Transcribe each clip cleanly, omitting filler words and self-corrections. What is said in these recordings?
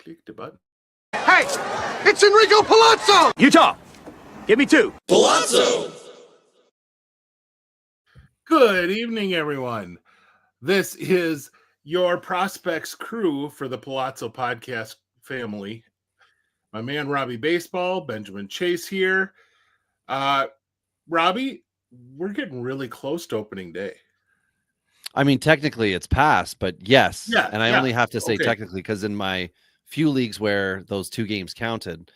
Click the button. Hey, it's Enrico Pallazzo! Utah, give me 2. Pallazzo! Good evening, everyone. This is your Prospects crew for the Pallazzo podcast family. My man, Robbie Baseball, Benjamin Chase here. Robbie, we're getting really close to opening day. I mean, technically it's past, but yes. Yeah, and I only have to say okay. technically because in my few leagues where those 2 games counted,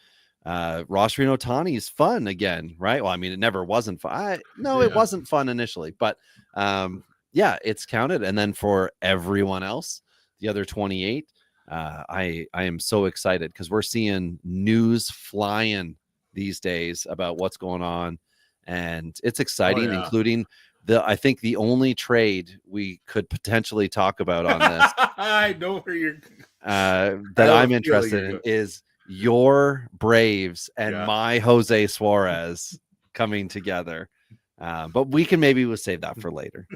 Rossrino Ohtani is fun again, right? Well, I mean, it never wasn't fun. It wasn't fun initially, but yeah, it's counted. And then for everyone else, the other 28, I am so excited because we're seeing news flying these days about what's going on, and it's exciting, including I think the only trade we could potentially talk about on this I know where you're that I'm interested in is your Braves and my Jose Suarez coming together. But we'll save that for later.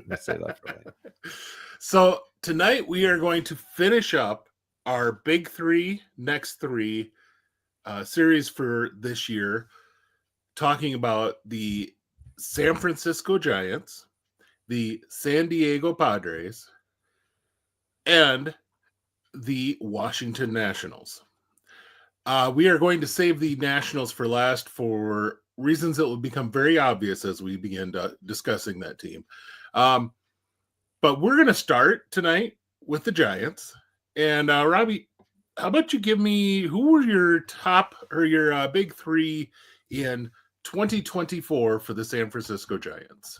So tonight we are going to finish up our big next three series for this year, talking about the San Francisco Giants, the San Diego Padres, and the Washington Nationals. We are going to save the Nationals for last for reasons that will become very obvious as we begin discussing that team. But we're going to start tonight with the Giants. And Robbie, how about you give me who were your top or your big 3 in 2024 for the San Francisco Giants?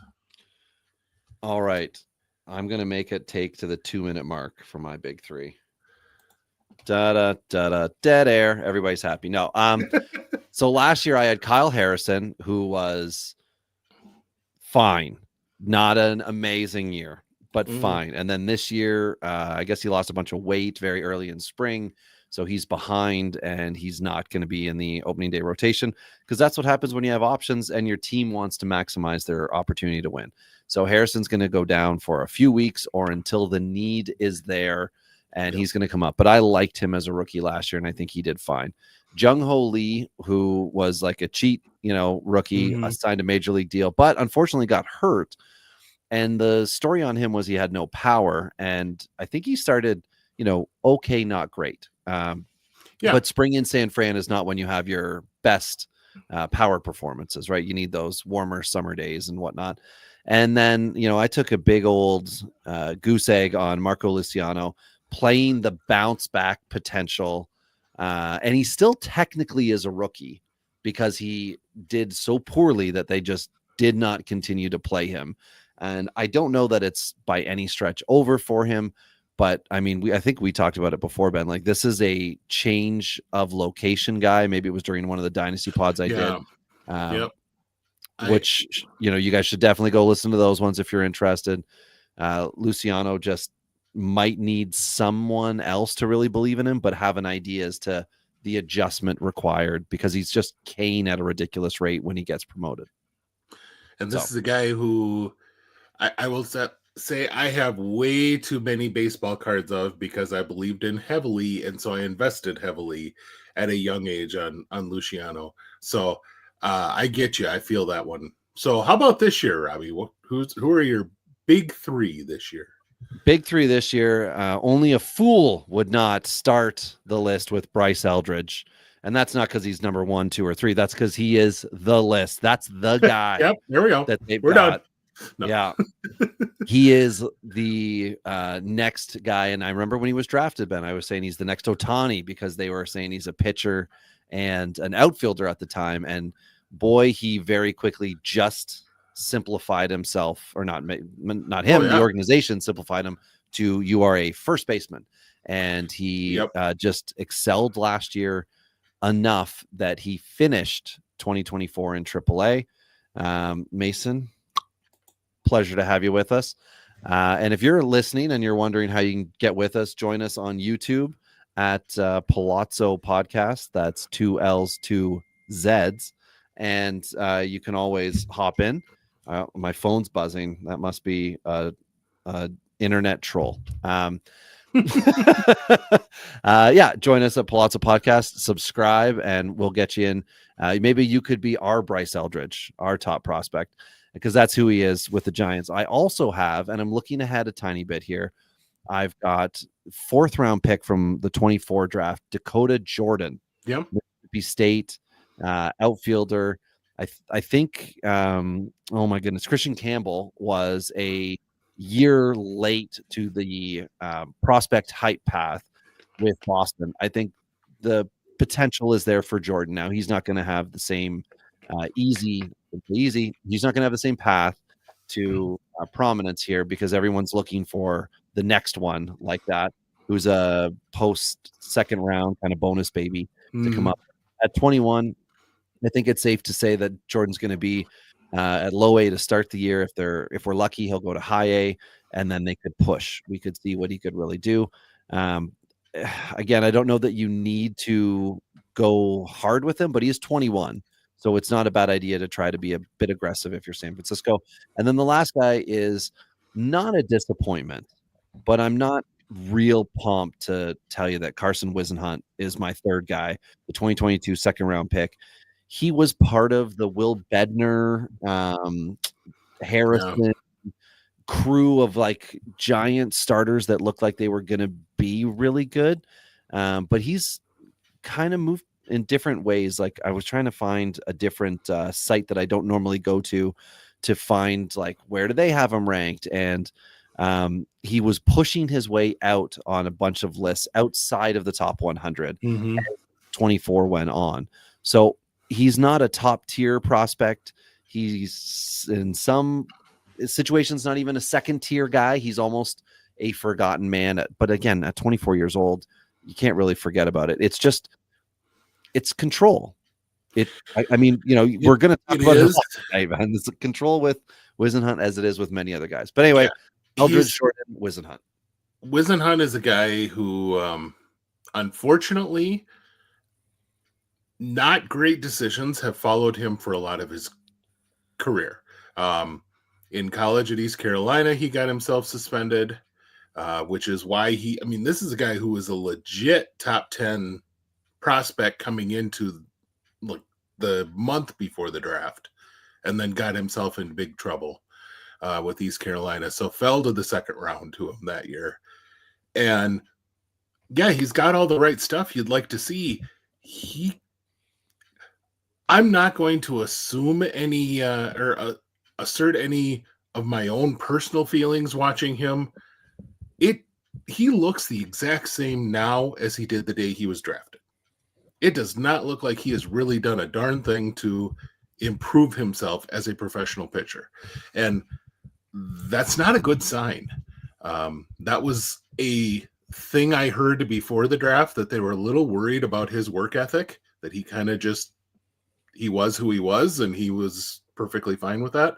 All right. I'm going to make it take to the 2-minute mark for my big 3. Dead air. Everybody's happy. No. So last year I had Kyle Harrison, who was fine. Not an amazing year, but fine. And then this year, I guess he lost a bunch of weight very early in spring. So he's behind and he's not going to be in the opening day rotation because that's what happens when you have options and your team wants to maximize their opportunity to win. So Harrison's going to go down for a few weeks or until the need is there and he's going to come up. But I liked him as a rookie last year and I think he did fine. Jung-Ho Lee, who was like a cheat, rookie, signed a major league deal, but unfortunately got hurt. And the story on him was he had no power. And I think he started, okay, not great. But spring in San Fran is not when you have your best power performances, right? You need those warmer summer days and whatnot. And then, I took a big old goose egg on Marco Luciano playing the bounce back potential. And he still technically is a rookie because he did so poorly that they just did not continue to play him. And I don't know that it's by any stretch over for him. But I mean, I think we talked about it before, Ben. Like, this is a change of location guy. Maybe it was during one of the dynasty pods I did. Which, you guys should definitely go listen to those ones if you're interested. Luciano just might need someone else to really believe in him, but have an idea as to the adjustment required because he's just Kane at a ridiculous rate when he gets promoted. And this is a guy who I will say I have way too many baseball cards of because I believed in heavily, and so I invested heavily at a young age on Luciano. So I get you. I feel that one. So how about this year, Robbie? Who are your big 3 this year? Big 3 this year. Only a fool would not start the list with Bryce Eldridge. And that's not because he's number 1, 2, or 3. That's because he is the list. That's the guy. Yep, there we go. That We're done. No. Yeah. He is the next guy. And I remember when he was drafted, Ben, I was saying he's the next Ohtani because they were saying he's a pitcher and an outfielder at the time. And boy, he very quickly just simplified himself, or not him, the organization simplified him to you are a first baseman. And he just excelled last year enough that he finished 2024 in AAA. Mason, pleasure to have you with us. And if you're listening and you're wondering how you can get with us, join us on YouTube at Pallazzo Podcast. That's 2 L's, 2 Z's. And you can always hop in. My phone's buzzing. That must be a internet troll. Yeah, join us at Pallazzo Podcast, subscribe, and we'll get you in. Maybe you could be our Bryce Eldridge, our top prospect, because that's who he is with the Giants. I also have, and I'm looking ahead a tiny bit here, I've got 4th round pick from the 24 draft, Dakota Jordan, Yep. Mississippi State outfielder. I think, oh my goodness, Christian Campbell was a year late to the prospect hype path with Boston. I think the potential is there for Jordan. Now he's not going to have the same easy. He's not going to have the same path to prominence here because everyone's looking for the next one like that, who's a post second round kind of bonus baby to come up at 21. I think it's safe to say that Jordan's going to be at low A to start the year. If we're lucky, he'll go to high A, and then they could push. We could see what he could really do. Again, I don't know that you need to go hard with him, but he is 21, so it's not a bad idea to try to be a bit aggressive if you're San Francisco. And then the last guy is not a disappointment, but I'm not real pumped to tell you that Carson Whisenhunt is my 3rd guy, the 2022 2nd round pick. He was part of the Will Bednar, Harrison crew of like giant starters that looked like they were going to be really good. But he's kind of moved in different ways. Like I was trying to find a different site that I don't normally go to find like where do they have him ranked, and he was pushing his way out on a bunch of lists outside of the top 100 as 24 went on. So he's not a top tier prospect. He's in some situations not even a second tier guy. He's almost a forgotten man. But again, at 24 years old, you can't really forget about it. It's just, it's control. I mean, we're going to talk about it today, man. It's control with Whisenhunt as it is with many other guys. But anyway, Eldridge, Jordan, Whisenhunt. Whisenhunt is a guy who, unfortunately, not great decisions have followed him for a lot of his career. In college at East Carolina, he got himself suspended, which is why this is a guy who was a legit top 10 prospect coming into the month before the draft, and then got himself in big trouble with East Carolina. So fell to the 2nd round to him that year. And yeah, he's got all the right stuff you'd like to see. I'm not going to assume any or assert any of my own personal feelings watching him. He looks the exact same now as he did the day he was drafted. It does not look like he has really done a darn thing to improve himself as a professional pitcher. And that's not a good sign. That was a thing I heard before the draft, that they were a little worried about his work ethic, that he kind of he was who he was, and he was perfectly fine with that.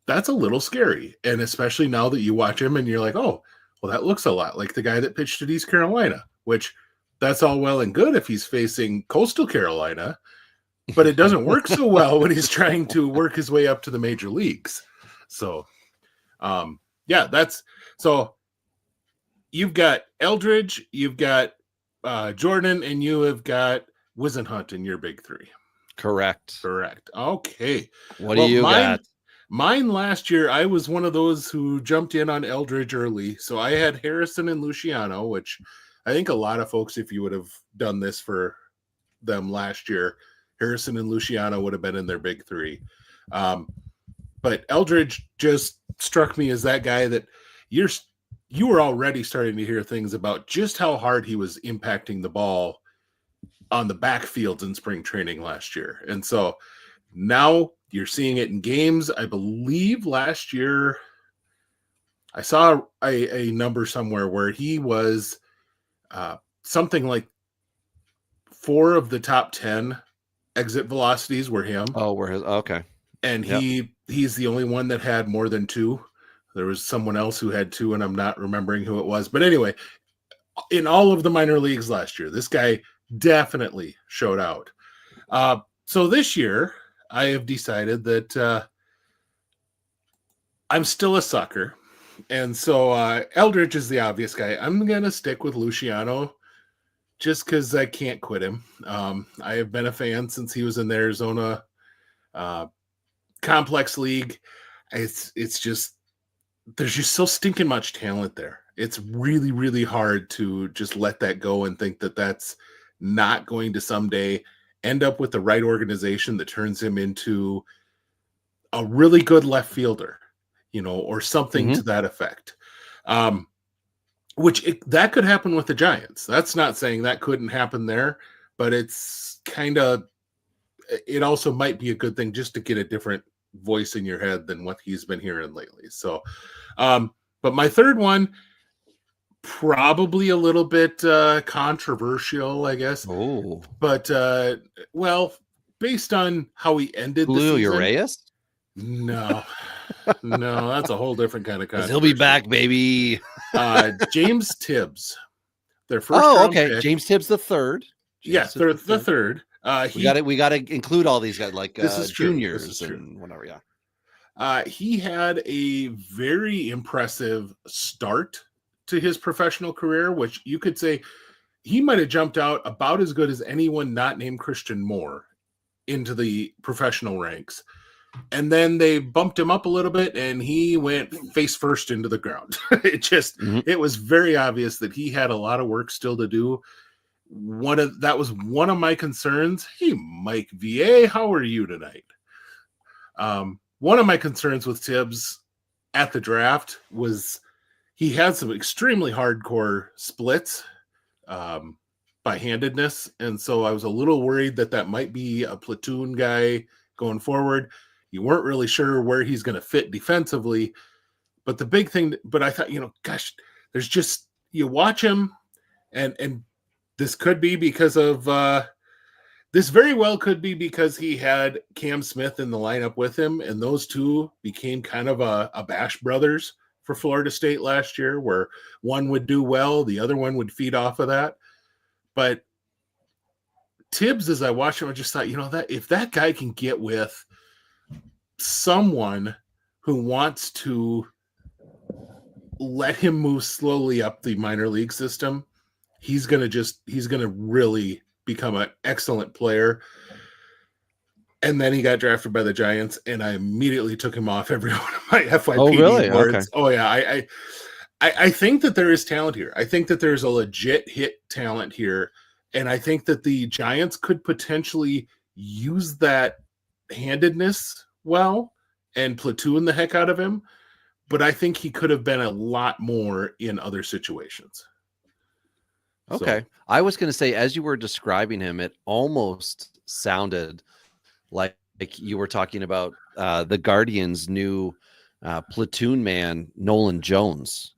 That's a little scary. And especially now that you watch him and you're like, oh, well, that looks a lot like the guy that pitched at East Carolina, which that's all well and good if he's facing Coastal Carolina, but it doesn't work so well when he's trying to work his way up to the major leagues. So, so you've got Eldridge, you've got Jordan, and you have got Whisenhunt in your big 3. Correct. Okay. What do you got? Mine last year, I was one of those who jumped in on Eldridge early. So I had Harrison and Luciano, which I think a lot of folks, if you would have done this for them last year, Harrison and Luciano would have been in their big 3. But Eldridge just struck me as that guy that you were already starting to hear things about just how hard he was impacting the ball on the backfields in spring training last year. And so now you're seeing it in games. I believe last year I saw a number somewhere where he was something like 4 of the top 10 exit velocities were him. Oh, okay. And he's the only one that had more than 2. There was someone else who had 2, and I'm not remembering who it was. But anyway, in all of the minor leagues last year, this guy definitely showed out. So this year, I have decided that I'm still a sucker And so Eldridge is the obvious guy. I'm going to stick with Luciano just because I can't quit him. I have been a fan since he was in the Arizona Complex League. It's just, there's just so stinking much talent there. It's really, really hard to just let that go and think that that's not going to someday end up with the right organization that turns him into a really good left fielder, or something to that effect. That could happen with the Giants. That's not saying that couldn't happen there, but it's it also might be a good thing just to get a different voice in your head than what he's been hearing lately. So, but my third one, probably a little bit controversial, I guess. Oh, but based on how he ended Julio the season, Urias? No, that's a whole different kind of controversy. He'll be back, baby. James Tibbs, their first. Oh, round okay. pick. James Tibbs the third. Yes, they're the third. We got to include all these guys, like this is true. juniors This is true. and whatever. Yeah. He had a very impressive start to his professional career, which you could say he might have jumped out about as good as anyone not named Christian Moore into the professional ranks. And then they bumped him up a little bit and he went face first into the ground. It was very obvious that he had a lot of work still to do. That was one of my concerns. Hey, Mike VA, how are you tonight? One of my concerns with Tibbs at the draft was he had some extremely hardcore splits by handedness. And so I was a little worried that might be a platoon guy going forward. You weren't really sure where he's going to fit defensively. But the big thing, but I thought, there's just, you watch him and this could be because of, this very well could be because he had Cam Smith in the lineup with him, and those two became kind of a Bash Brothers for Florida State last year, where one would do well, the other one would feed off of that. But Tibbs, as I watched him, I just thought, that if that guy can get with someone who wants to let him move slowly up the minor league system, he's going to really become an excellent player. And then he got drafted by the Giants, and I immediately took him off every one of my FYP awards. Okay. Oh yeah. I think that there is talent here. I think that there's a legit hit talent here. And I think that the Giants could potentially use that handedness well and platoon the heck out of him. But I think he could have been a lot more in other situations. Okay. So, I was going to say, as you were describing him, it almost sounded like you were talking about the Guardians' new platoon man, Nolan Jones,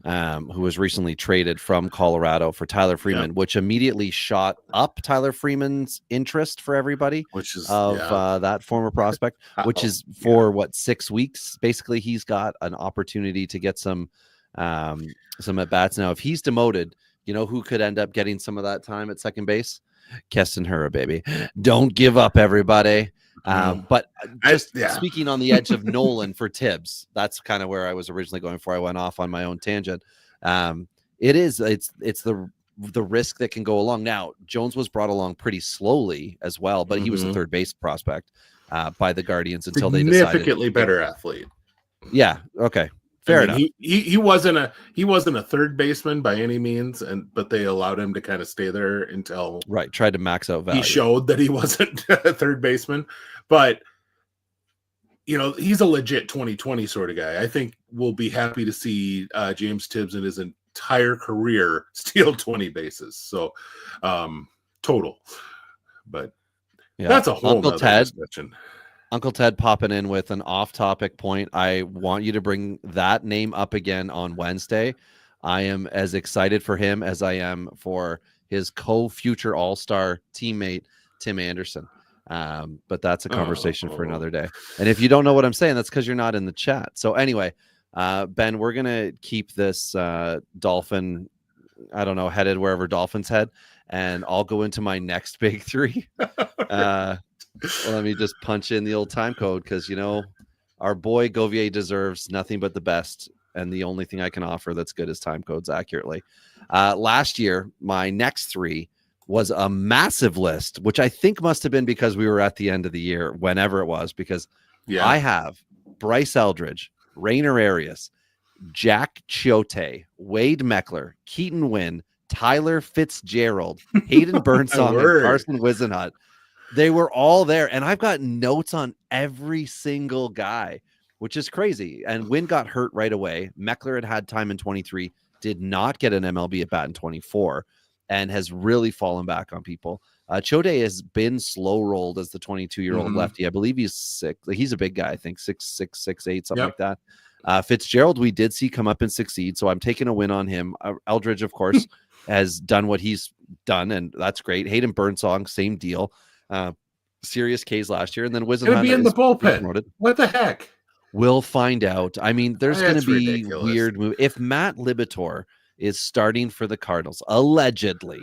who was recently traded from Colorado for Tyler Freeman, which immediately shot up Tyler Freeman's interest for everybody, which is that former prospect, which is for 6 weeks. Basically, he's got an opportunity to get some at bats. Now, if he's demoted, you know who could end up getting some of that time at second base? Keston Hura, baby. Don't give up, everybody. But just speaking on the edge of Nolan for Tibbs, that's kind of where I was originally going for. I went off on my own tangent. It's the risk that can go along. Now, Jones was brought along pretty slowly as well, but he was a third base prospect by the Guardians until they decided. Significantly better athlete. Yeah. Okay. Fair enough. He wasn't a third baseman by any means, but they allowed him to kind of stay there until tried to max out value. He showed that he wasn't a third baseman, but he's a legit 2020 sort of guy. I think we'll be happy to see James Tibbs in his entire career steal 20 bases. So total, but that's a whole Uncle nother Ted discussion. Uncle Ted popping in with an off-topic point. I want you to bring that name up again on Wednesday. I am as excited for him as I am for his co-future All-Star teammate, Tim Anderson. But that's a conversation for another day. And if you don't know what I'm saying, that's because you're not in the chat. So anyway, Ben, we're going to keep this Dolphin, I don't know, headed wherever Dolphins head. And I'll go into my next big three. Let me just punch in the old time code because, our boy Govier deserves nothing but the best and the only thing I can offer that's good is time codes accurately. Last year, my next 3 was a massive list, which I think must have been because we were at the end of the year, whenever it was, because I have Bryce Eldridge, Rainer Arias, Jack Chiote, Wade Meckler, Keaton Wynn, Tyler Fitzgerald, Hayden Burnsong, and Carson Whisenhunt. They were all there, and I've got notes on every single guy, which is crazy. And Wynn got hurt right away. Meckler had time in 23, did not get an MLB at bat in 24, and has really fallen back on people. Chiote has been slow rolled as the 22-year-old lefty. I believe he's 6. Like, he's a big guy. I think 6'6", 6'8", something like that. Fitzgerald, we did see come up and succeed, so I'm taking a win on him. Eldridge, of course, has done what he's done, and that's great. Hayden Burnsong, same deal. Serious K's last year, and then Whisenhunt gonna be in the bullpen. What the heck? We'll find out. I mean, there's going to be weird move. If Matt Libator is starting for the Cardinals, allegedly,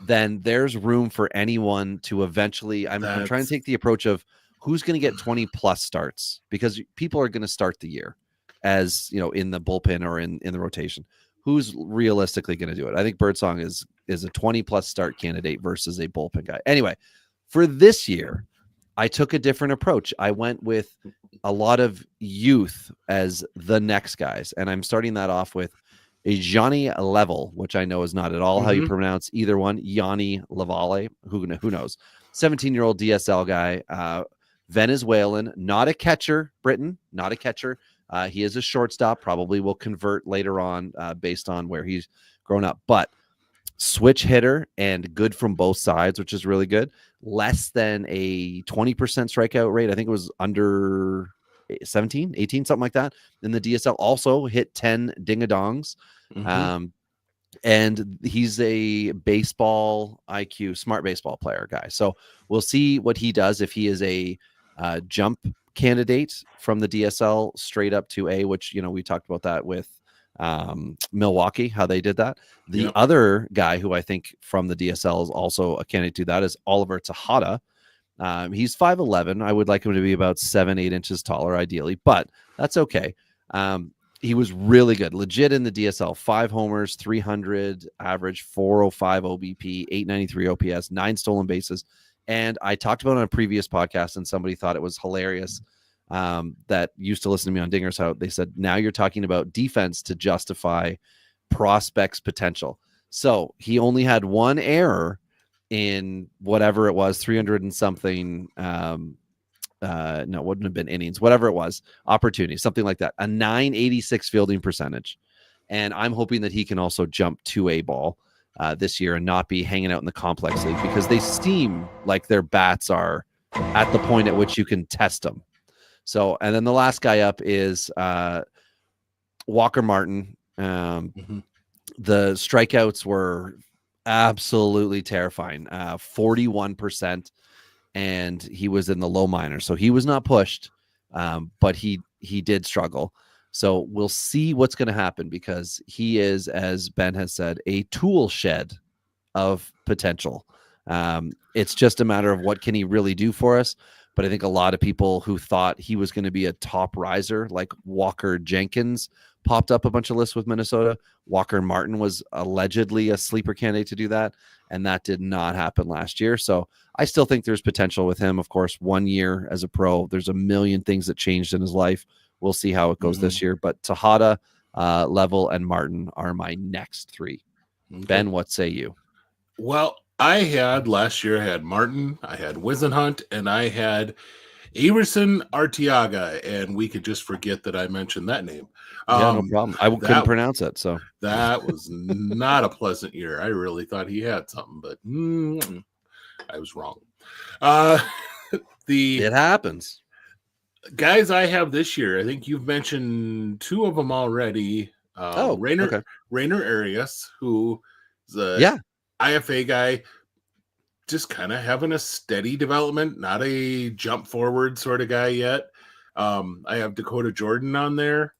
then there's room for anyone to eventually. I'm trying to take the approach of who's going to get 20 plus starts, because people are going to start the year as, you know, in the bullpen or in the rotation. Who's realistically going to do it? I think Birdsong is a 20 plus start candidate versus a bullpen guy. Anyway, for this year, I took a different approach. I went with a lot of youth as the next guys, and I'm starting that off with a Johnny Level, which I know is not at all how you pronounce either one. Yanni Lavale, who knows? 17-year-old DSL guy, Venezuelan, not a catcher, Britain, not a catcher. He is a shortstop, probably will convert later on based on where he's grown up, but switch hitter and good from both sides, which is really good. Less than a 20% strikeout rate. I think it was under 17, 18, something like that. In the DSL, also hit 10 ding-a-dongs. And he's a baseball IQ, smart baseball player guy. So we'll see what he does, if he is a jump candidate from the DSL straight up to A, which, you know, we talked about that with Milwaukee, how they did that. The other guy who I think from the DSL is also a candidate to that is Oliver Tejada. He's 5'11". I would like him to be about 7-8 inches taller, ideally, but that's okay. He was really good, legit in the DSL. 5 homers, 300 average, 405 OBP, 893 OPS, 9 stolen bases. And I talked about it on a previous podcast, and somebody thought it was hilarious that used to listen to me on Dingers. How they said, now you're talking about defense to justify prospects' potential. So he only had 1 error in whatever it was, 300 and something. No, it wouldn't have been innings, whatever it was, opportunities, something like that. A 986 fielding percentage. And I'm hoping that he can also jump to a ball this year and not be hanging out in the complex league, because they seem like their bats are at the point at which you can test them. So, and then the last guy up is Walker Martin. The strikeouts were absolutely terrifying. 41%, and he was in the low minors, so he was not pushed, but he did struggle. So we'll see what's going to happen, because he is, as Ben has said, a tool shed of potential. It's just a matter of what can he really do for us. But I think a lot of people who thought he was going to be a top riser, like Walker Jenkins, popped up a bunch of lists with Minnesota. Walker Martin was allegedly a sleeper candidate to do that, and that did not happen last year. So I still think there's potential with him. Of course, 1 year as a pro, there's a million things that changed in his life. We'll see how it goes this year. But Tejada, Level, and Martin are my next 3. Okay. Ben, what say you? Well, last year I had Martin, I had Whisenhunt, and I had Everson Arteaga, and we could just forget that I mentioned that name. Yeah, no problem. I couldn't pronounce it, so that was not a pleasant year. I really thought he had something, but I was wrong. It happens. Guys I have this year, I think you've mentioned 2 of them already. Rainer Arias, who is a IFA guy, just kind of having a steady development, not a jump forward sort of guy yet. I have Dakota Jordan on there.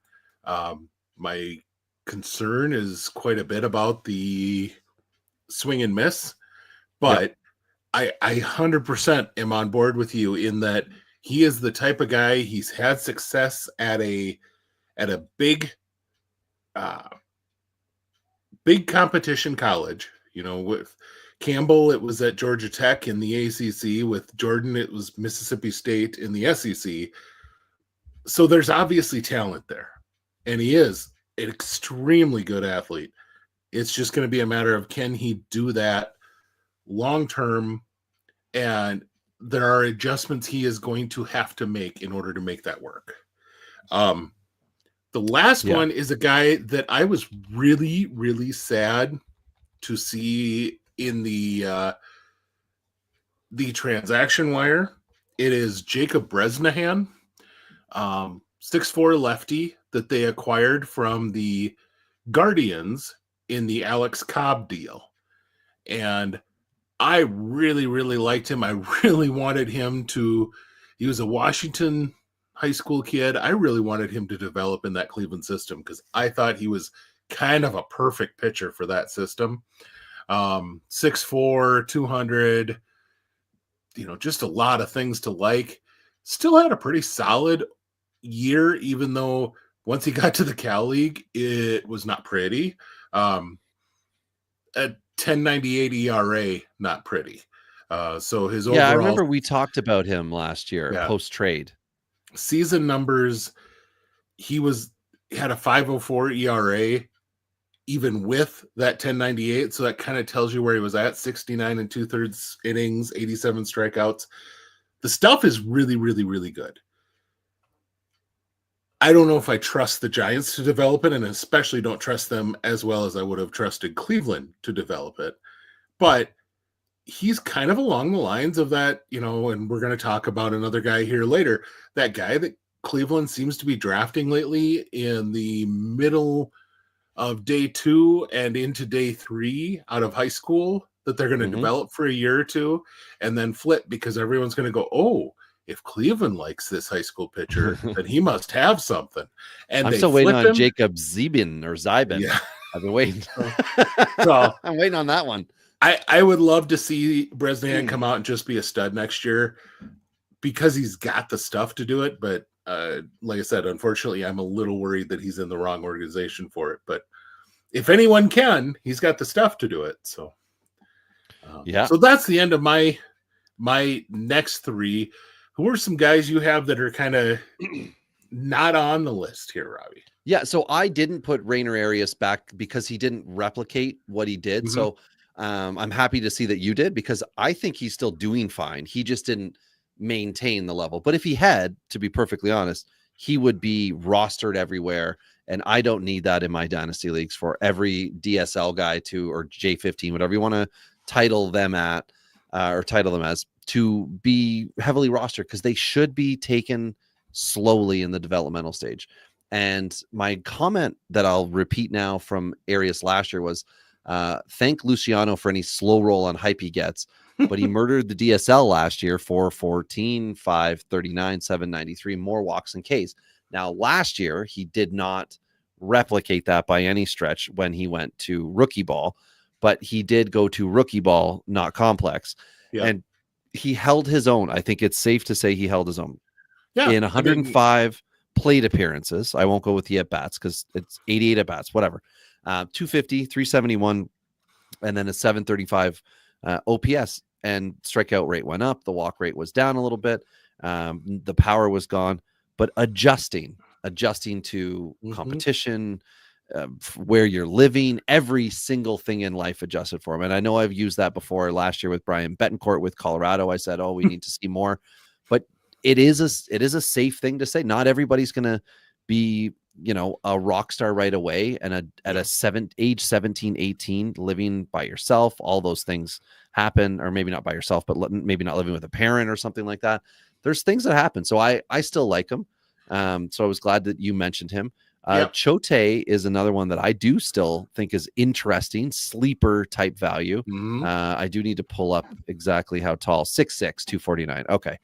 My concern is quite a bit about the swing and miss, but I 100% am on board with you in that he is the type of guy, he's had success at a big uh, big competition college. With Campbell, it was at Georgia Tech in the ACC. With Jordan, it was Mississippi State in the SEC. So there's obviously talent there, and he is an extremely good athlete. It's just going to be a matter of, can he do that long term? And there are adjustments he is going to have to make in order to make that work. The last one is a guy that I was really, really sad to see in the transaction wire. It is Jacob Bresnahan, 6'4" lefty that they acquired from the Guardians in the Alex Cobb deal. And I really, really liked him. I really wanted him to, he was a Washington high school kid. I really wanted him to develop in that Cleveland system because I thought he was kind of a perfect pitcher for that system. 6'4", 200, just a lot of things to like. Still had a pretty solid year, even though once he got to the Cal League, it was not pretty. At 10.98 ERA, not pretty. So his overall, I remember we talked about him last year, post trade. Season numbers, he had a 5.04 ERA, even with that 10.98. So that kind of tells you where he was at: 69 and 2/3 innings, 87 strikeouts. The stuff is really, really, really good. I don't know if I trust the Giants to develop it, and especially don't trust them as well as I would have trusted Cleveland to develop it. But he's kind of along the lines of that, and we're going to talk about another guy here later, that guy that Cleveland seems to be drafting lately in the middle of day 2 and into day 3 out of high school, that they're going to develop for a year or two and then flip, because everyone's going to go, oh, if Cleveland likes this high school pitcher, then he must have something. And I'm still waiting on Jacob Zibin. Yeah. I've been waiting. So I'm waiting on that one. I would love to see Bresnahan come out and just be a stud next year, because he's got the stuff to do it. But like I said, unfortunately, I'm a little worried that he's in the wrong organization for it. But if anyone can, he's got the stuff to do it. So so that's the end of my next 3. Who are some guys you have that are kind of not on the list here, Robbie? Yeah, so I didn't put Rainer Arias back because he didn't replicate what he did. So I'm happy to see that you did, because I think he's still doing fine. He just didn't maintain the level. But if he had, to be perfectly honest, he would be rostered everywhere. And I don't need that in my dynasty leagues for every DSL guy or J15, whatever you want to title them at, or title them as, to be heavily rostered, because they should be taken slowly in the developmental stage. And my comment that I'll repeat now from Arias last year was, thank Luciano for any slow roll on hype he gets, but he murdered the DSL last year for 14, 539, 793, more walks and Ks. Now, last year, he did not replicate that by any stretch when he went to rookie ball, but he did go to rookie ball, not complex. Yeah. And he held his own. I think it's safe to say he held his own. Yeah, in 105 plate appearances. I won't go with the at-bats because it's 88 at-bats, whatever. 250, 371, and then a 735 OPS. And strikeout rate went up. The walk rate was down a little bit. The power was gone. But adjusting to competition, where you're living, every single thing in life adjusted for him. And I know I've used that before last year with Brian Betancourt with Colorado. I said, we need to see more. But it is a safe thing to say. Not everybody's going to be, a rock star right away. And at age 17, 18, living by yourself, all those things happen, or maybe not by yourself, but maybe not living with a parent or something like that. There's things that happen. So I still like him. So I was glad that you mentioned him. Chote is another one that I do still think is interesting, sleeper type value. I do need to pull up exactly how tall. 6'6", 249. Okay.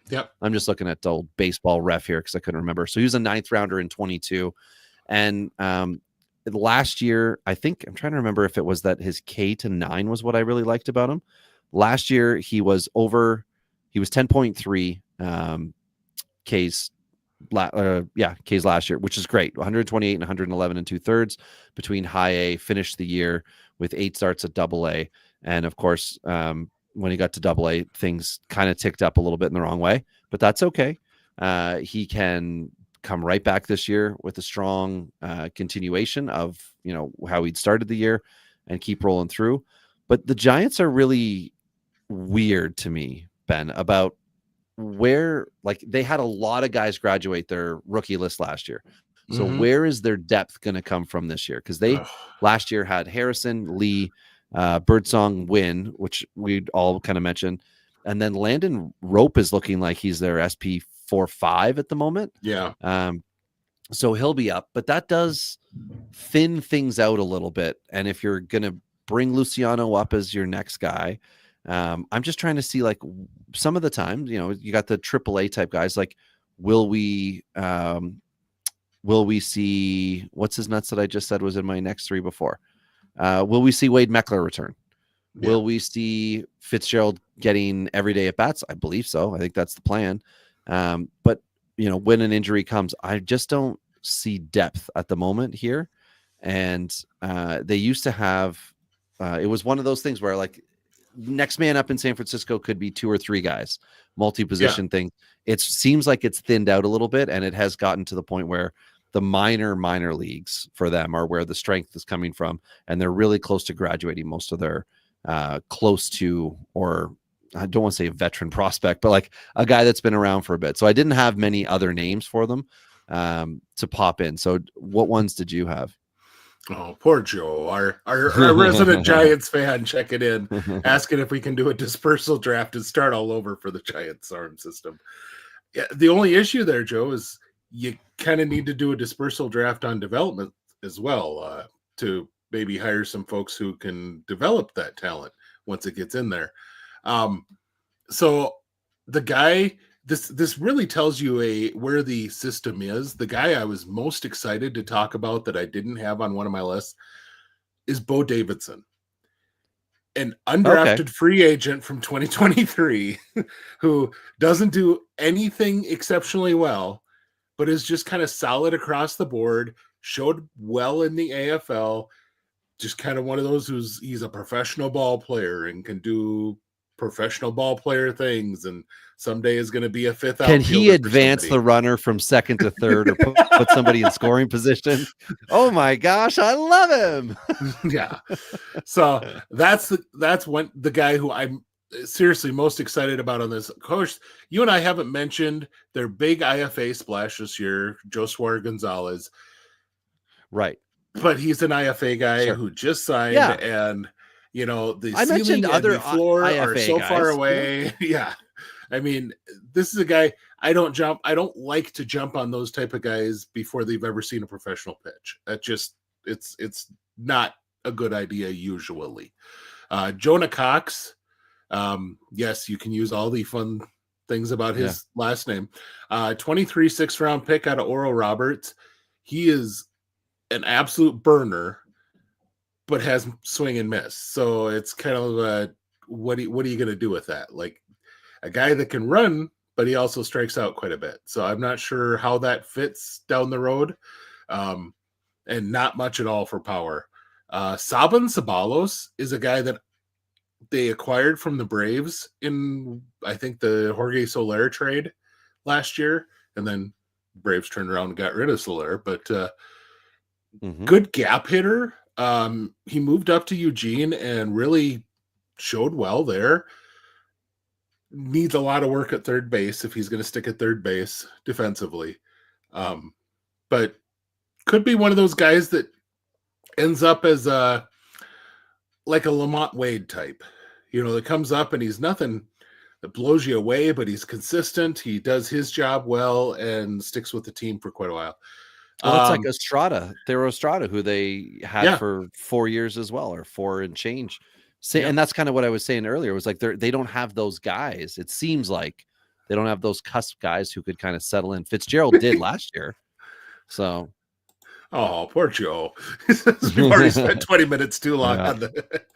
Yep. I'm just looking at the old baseball ref here because I couldn't remember. So he was a 9th rounder in 22. And last year, I think, I'm trying to remember if it was that his K to 9 was what I really liked about him. Last year, he was 10.3 Ks Ks last year, which is great. 128 and 111 and 2/3 between high A. Finished the year with 8 starts at Double A, and of course, when he got to Double A, things kind of ticked up a little bit in the wrong way, but that's okay. He can come right back this year with a strong continuation of how he'd started the year and keep rolling through. But the Giants are really weird to me, Ben, about where, like, they had a lot of guys graduate their rookie list last year. So where is their depth going to come from this year? Because they last year had Harrison, Lee, Birdsong, Wynn, which we'd all kind of mentioned. And then Landon Rope is looking like he's their SP 4-5 at the moment. Yeah. So he'll be up, but that does thin things out a little bit. And if you're going to bring Luciano up as your next guy, I'm just trying to see, like, some of the times, you got the AAA type guys. Like, will we see, what's his nuts that I just said was in my next 3 before? Will we see Wade Meckler return? Yeah. Will we see Fitzgerald getting everyday at bats? I believe so. I think that's the plan. But when an injury comes, I just don't see depth at the moment here. And they used to have, it was one of those things where, like, next man up in San Francisco could be 2 or 3 guys, multi-position thing. It seems like it's thinned out a little bit, and it has gotten to the point where the minor leagues for them are where the strength is coming from, and they're really close to graduating most of their close to, or I don't want to say a veteran prospect, but like a guy that's been around for a bit. So I didn't have many other names for them to pop in. So what ones did you have? Oh, poor Joe, our resident Giants fan, checking in, asking if we can do a dispersal draft and start all over for the Giants arm system. Yeah, the only issue there, Joe, is you kind of need to do a dispersal draft on development as well, to maybe hire some folks who can develop that talent once it gets in there. So the guy, this really tells you where the system is. The guy I was most excited to talk about that I didn't have on one of my lists is Bo Davidson, an undrafted free agent from 2023 who doesn't do anything exceptionally well, but is just kind of solid across the board, showed well in the AFL, just kind of one of those he's a professional ball player and can do professional ball player things, and someday is going to be a fifth outfielder. Can he advance the runner from second to third, or put somebody in scoring position? Oh my gosh, I love him. Yeah. So that's the guy who I'm seriously most excited about on this. Of course, you and I haven't mentioned their big IFA splash this year, Josué Gonzalez. Right. But he's an IFA guy who just signed, and the I ceiling and the floor IFA are so far away. Yeah. I mean, this is a guy I don't like to jump on those type of guys before they've ever seen a professional pitch. That just, it's not a good idea usually. Jonah Cox. Yes, you can use all the fun things about his last name. 23 6th-round pick out of Oral Roberts. He is an absolute burner, but has swing and miss. So it's kind of what are you going to do with that? Like, a guy that can run, but he also strikes out quite a bit. So I'm not sure how that fits down the road, and not much at all for power. Saban Sabalos is a guy that they acquired from the Braves in, I think, the Jorge Soler trade last year, and then Braves turned around and got rid of Soler, but good gap hitter. He moved up to Eugene and really showed well there. Needs a lot of work at third base if he's going to stick at third base defensively. But could be one of those guys that ends up as like a Lamont Wade type, that comes up and he's nothing that blows you away, but he's consistent. He does his job well and sticks with the team for quite a while. Well, it's like Estrada, Theo Estrada, who they had for 4 years as well, or 4 and change. And that's kind of what I was saying earlier. It was like they don't have those guys. It seems like they don't have those cusp guys who could kind of settle in. Fitzgerald did last year. So. Oh, poor Joe. We've already spent 20 minutes too long on that.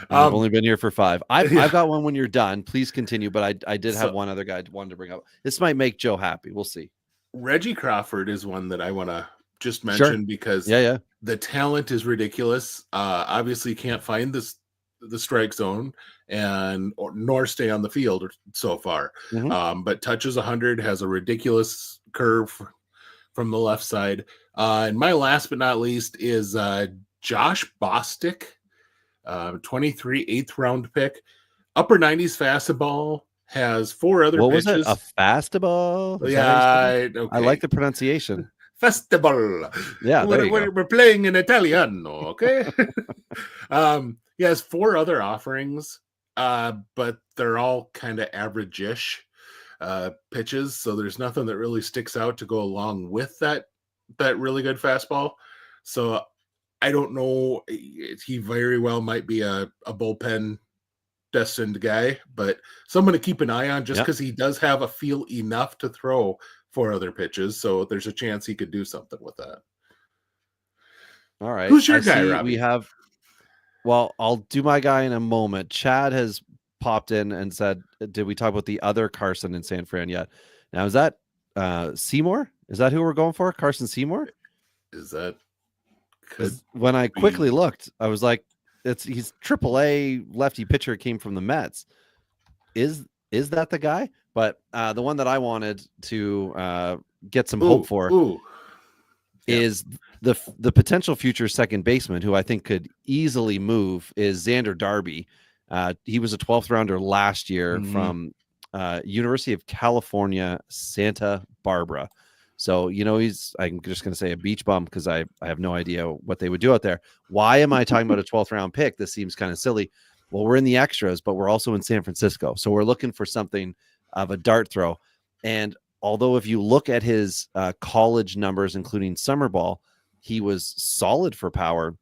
I've only been here for 5. I've got one when you're done. Please continue. But I did have one other guy I wanted to bring up. This might make Joe happy. We'll see. Reggie Crawford is one that I want to just Sure. mention because Yeah. the talent is ridiculous. Obviously, can't find the strike zone nor stay on the field so far. Mhm. But touches 100, has a ridiculous curve from the left side. And my last but not least is Josh Bostic, 23, 8th round pick, upper 90s fastball, has 4 other What was it? A pitches. fastball? Is that how you said it? Yeah, I like okay. the pronunciation. Festival. Yeah, there you go. We're playing in Italiano, okay? He has 4 other offerings, but they're all kind of average-ish pitches, so there's nothing that really sticks out to go along with that really good fastball. So I don't know. He very well might be a bullpen destined guy, but someone to keep an eye on just Yep. because he does have a feel enough to throw 4 other pitches. So there's a chance he could do something with that. All right. Who's your I guy, see Robbie? we have. Well, I'll do my guy in a moment. Chad has popped in and said, "Did we talk about the other Carson in San Fran yet?" Now, is that Seymour? Is that who we're going for? Carson Seymour? Is that could 'Cause when I be. quickly looked, I was like, he's AAA lefty pitcher, came from the Mets. Is that the guy? But the one that I wanted to get some hope for is the potential future second baseman, who I think could easily move, is Xander Darby. He was a 12th rounder last year from University of California, Santa Barbara. So, I'm just going to say a beach bum because I have no idea what they would do out there. Why am I talking about a 12th round pick? This seems kind of silly. Well, we're in the extras, but we're also in San Francisco. So we're looking for something of a dart throw. And although if you look at his college numbers, including summer ball, he was solid for power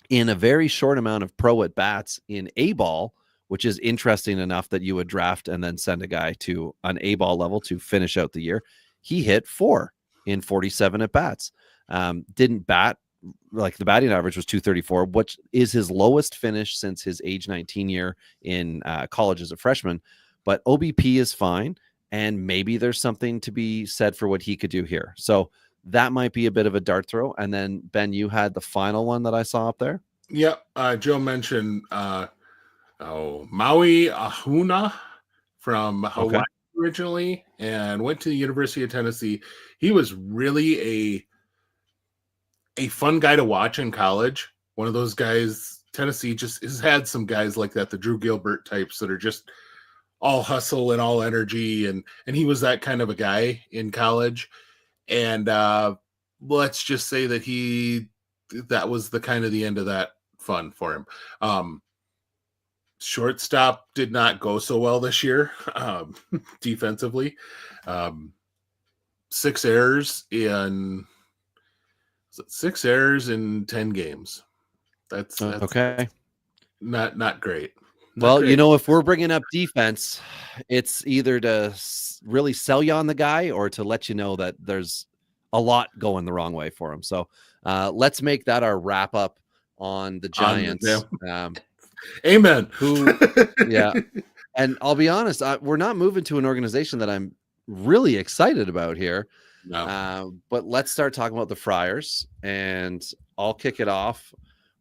in a very short amount of pro at bats in A ball, which is interesting enough that you would draft and then send a guy to an A ball level to finish out the year. He hit 4 in 47 at bats. Didn't bat, like the batting average was 234, which is his lowest finish since his age 19 year in college as a freshman. But OBP is fine. And maybe there's something to be said for what he could do here. So that might be a bit of a dart throw. And then, Ben, you had the final one that I saw up there. Yep. Joe mentioned Maui Ahuna from Hawaii originally and went to the University of Tennessee. He was really a fun guy to watch in college. One of those guys. Tennessee just has had some guys like that, the Drew Gilbert types that are just all hustle and all energy, and he was that kind of a guy in college. And let's just say that that was the kind of the end of that fun for him. Shortstop did not go so well this year defensively. 6 errors in 10 games. That's okay. Not great. Well, if we're bringing up defense, it's either to really sell you on the guy or to let you know that there's a lot going the wrong way for him. So let's make that our wrap up on the Giants. Amen. Yeah. And I'll be honest, we're not moving to an organization that I'm really excited about here. No. But let's start talking about the Friars, and I'll kick it off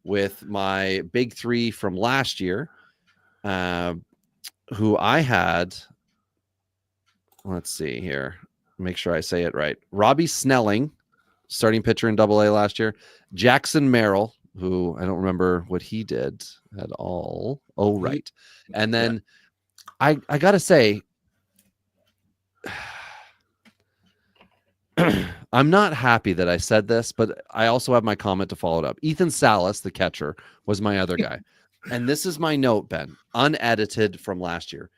with my big 3 from last year. Who I had, let's see here, make sure I say it right. Robbie Snelling, starting pitcher in AA last year. Jackson Merrill, who I don't remember what he did at all. Oh, right. And then I got to say, I'm not happy that I said this, but I also have my comment to follow it up. Ethan Salas, the catcher, was my other guy. And this is my note, Ben, unedited from last year.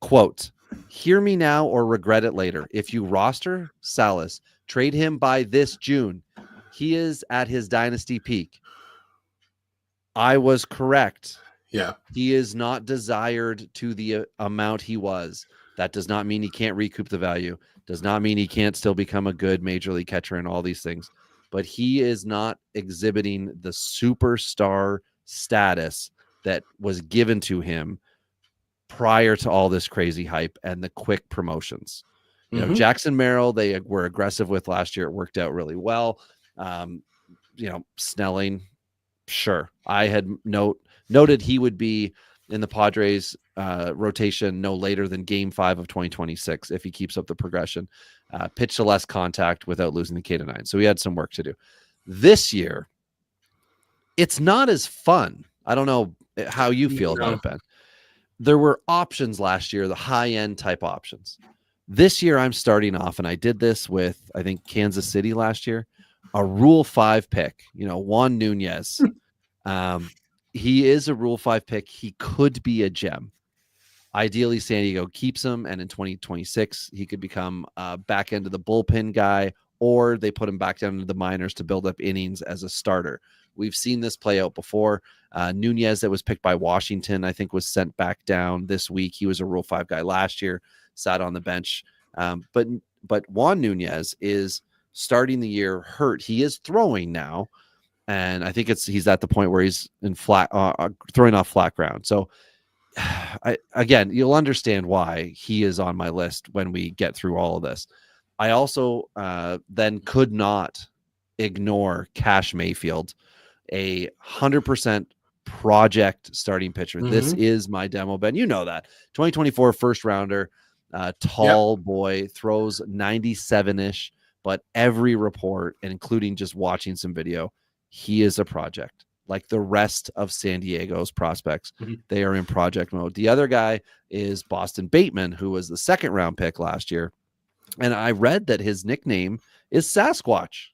Quote, "Hear me now or regret it later. If you roster Salas, trade him by this June. He is at his dynasty peak." I was correct. Yeah. He is not desired to the amount he was. That does not mean he can't recoup the value. Does not mean he can't still become a good major league catcher and all these things. But he is not exhibiting the superstar status that was given to him prior to all this crazy hype and the quick promotions. You know, Jackson Merrill, they were aggressive with last year. It worked out really well. You know, Snelling, sure. I had noted he would be in the Padres rotation no later than Game 5 of 2026 if he keeps up the progression. Pitch to less contact without losing the K to 9. So he had some work to do. This year, it's not as fun. I don't know how you feel about it, Ben. There were options last year, the high-end type options. This year, I'm starting off, and I did this with, I think, Kansas City last year, a Rule 5 pick, you know, Juan Nunez. He is a Rule 5 pick. He could be a gem. Ideally, San Diego keeps him, and in 2026, he could become back end of the bullpen guy, or they put him back down into the minors to build up innings as a starter. We've seen this play out before. Nunez, that was picked by Washington, I think was sent back down this week. He was a Rule 5 guy last year, sat on the bench. But Juan Nunez is starting the year hurt. He is throwing now, and I think he's at the point where he's in flat, throwing off flat ground. So again, you'll understand why he is on my list when we get through all of this. I also then could not ignore Cash Mayfield, a 100% project starting pitcher. This is my demo, Ben. You know that 2024 first rounder, tall boy, throws 97-ish, but every report, including just watching some video, he is a project. Like the rest of San Diego's prospects, they are in project mode. The other guy is Boston Bateman, who was the second round pick last year. And I read that his nickname is Sasquatch.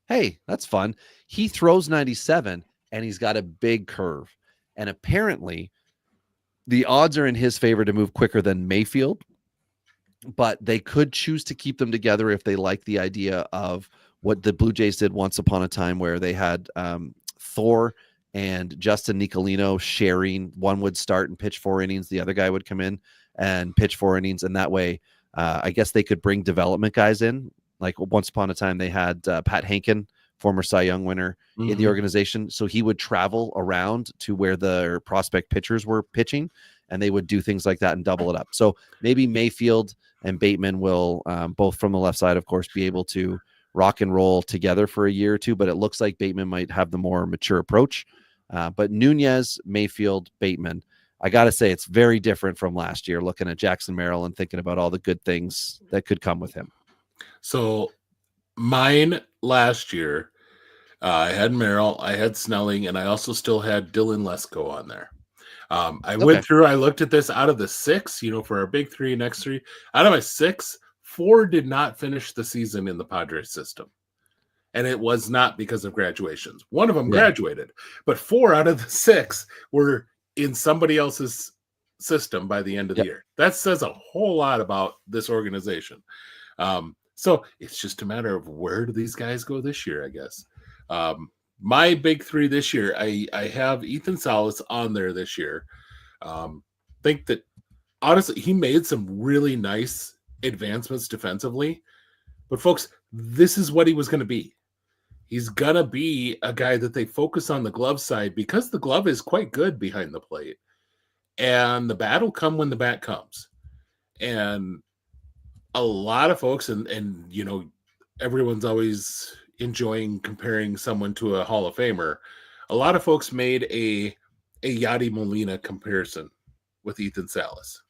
Hey, that's fun. He throws 97 and he's got a big curve. And apparently the odds are in his favor to move quicker than Mayfield, but they could choose to keep them together if they like the idea of what the Blue Jays did once upon a time, where they had Thor and Justin Nicolino sharing. One would start and pitch 4 innings. The other guy would come in and pitch 4 innings. And that way, I guess they could bring development guys in. Like once upon a time, they had Pat Hankin, former Cy Young winner, in the organization. So he would travel around to where the prospect pitchers were pitching, and they would do things like that and double it up. So maybe Mayfield and Bateman will, both from the left side, of course, be able to rock and roll together for a year or two, but it looks like Bateman might have the more mature approach. But Nunez, Mayfield, Bateman, I got to say it's very different from last year, looking at Jackson Merrill and thinking about all the good things that could come with him. So mine last year, I had Merrill, I had Snelling, and I also still had Dylan Lesko on there. I went through, I looked at this out of the 6, for our big 3, next 3. Out of my 6, 4 did not finish the season in the Padres system. And it was not because of graduations. One of them graduated, but 4 out of the 6 were in somebody else's system by the end of the year. That says a whole lot about this organization. So it's just a matter of where do these guys go this year, I guess. My big 3 this year, I have Ethan Salas on there this year. Think that, honestly, he made some really nice advancements defensively. But, folks, this is what he was going to be. He's going to be a guy that they focus on the glove side because the glove is quite good behind the plate. And the bat will come when the bat comes. And a lot of folks, and everyone's always enjoying comparing someone to a Hall of Famer. A lot of folks made a Yadi Molina comparison with Ethan Salas.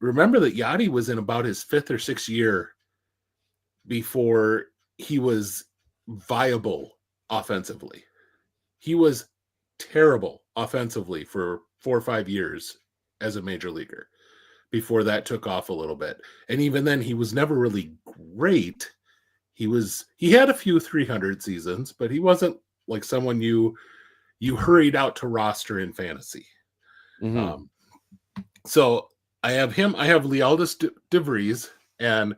Remember that Yadi was in about his 5th or 6th year before he was viable offensively. He was terrible offensively for 4 or 5 years as a major leaguer before that took off a little bit. And even then, he was never really great. He had a few 300 seasons, but he wasn't like someone you hurried out to roster in fantasy. So I have him. I have Lealdis DeVries, and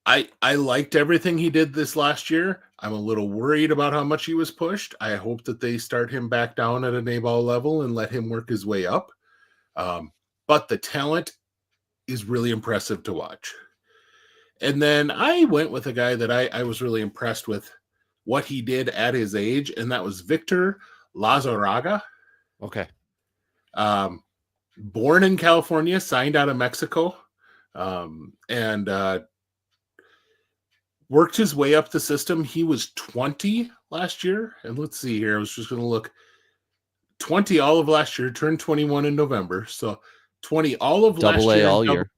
I liked everything he did this last year. I'm a little worried about how much he was pushed. I hope that they start him back down at an A-ball level and let him work his way up. But the talent is really impressive to watch. And then I went with a guy that I was really impressed with what he did at his age, and that was Victor Lazaraga. Okay. Born in California, signed out of Mexico. and worked his way up the system. He was 20 last year. And let's see here. I was just going to look. 20 all of last year, turned 21 in November. So 20 all of last Double A year. all year.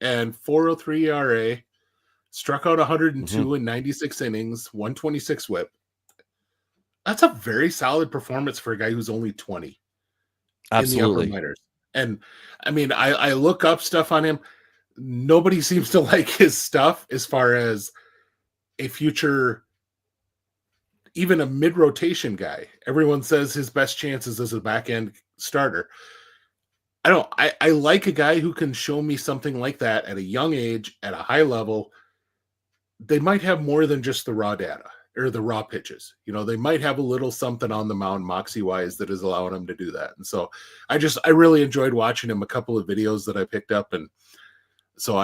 And 4.03 ERA. Struck out 102 in 96 innings, 126 whip. That's a very solid performance for a guy who's only 20. Absolutely. In the upper minors. And I mean, I look up stuff on him. Nobody seems to like his stuff as far as a future, even a mid-rotation guy. Everyone says his best chances as a back-end starter. I like a guy who can show me something like that at a young age, at a high level. They might have more than just the raw data or the raw pitches. You know, they might have a little something on the mound moxie-wise that is allowing them to do that. And so I really enjoyed watching him. A couple of videos that I picked up, and so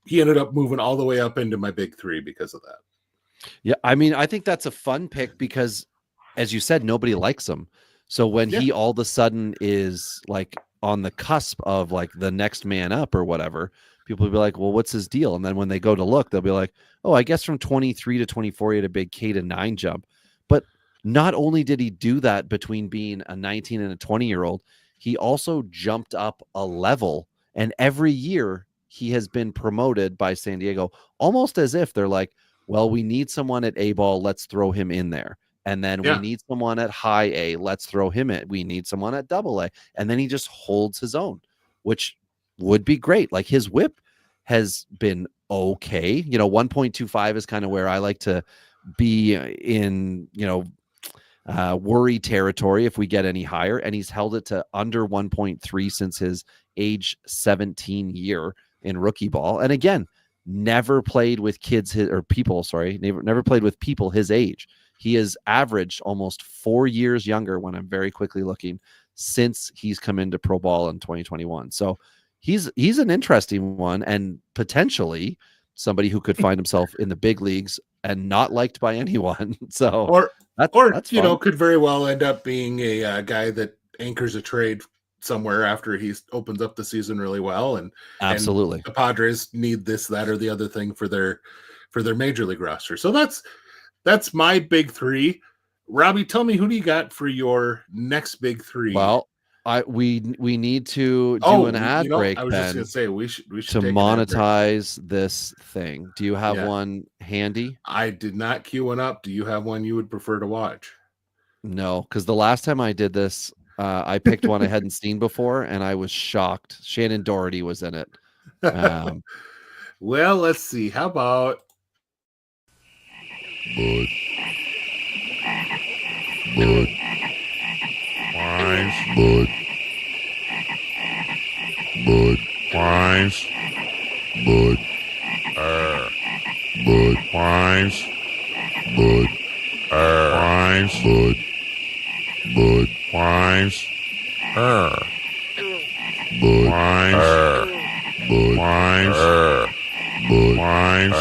he ended up moving all the way up into my big three because of that. Yeah, I mean, I think that's a fun pick because, as you said, nobody likes him. So when he all of a sudden is like on the cusp of like the next man up or whatever, people will be like, well, what's his deal? And then when they go to look, they'll be like, oh, I guess from 23 to 24, he had a big K to 9 jump. But not only did he do that between being a 19 and a 20-year-old, he also jumped up a level. And every year he has been promoted by San Diego, almost as if they're like, well, we need someone at A ball. Let's throw him in there. And then we need someone at high A. Let's throw him in. We need someone at double A. And then he just holds his own, which would be great. Like his whip has been okay. 1.25 is kind of where I like to be in, worry territory if we get any higher. And he's held it to under 1.3 since his age 17 year in rookie ball. And again, never played with never played with people his age. He has averaged almost 4 years younger when I'm very quickly looking since he's come into pro ball in 2021. So he's an interesting one and potentially somebody who could find himself in the big leagues and not liked by anyone. So that's could very well end up being a guy that anchors a trade somewhere after he opens up the season really well. And absolutely, and the Padres need this, that, or the other thing for their major league roster. So that's my big three. Robbie, tell me, who do you got for your next big three? Well, we need to do an ad break. I was just gonna say we should to monetize this thing. Do you have one handy? I did not queue one up. Do you have one you would prefer to watch? No, because the last time I did this, I picked one I hadn't seen before, and I was shocked. Shannon Doherty was in it. Well, let's see. How about Bud Wines, Bud Wines, Bud Wines, Bud Wines, Bud Wines, Bud Wines.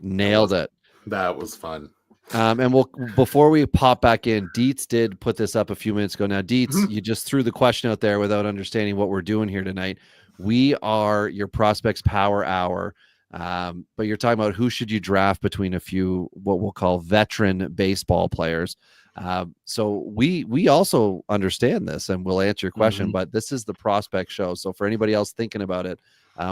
Nailed it. That was fun. And before we pop back in, Dietz did put this up a few minutes ago. Now, Dietz, you just threw the question out there without understanding what we're doing here tonight. We are your Prospects Power Hour, but you're talking about who should you draft between a few what we'll call veteran baseball players. So we also understand this, and we'll answer your question. But this is the Prospect Show, so for anybody else thinking about it,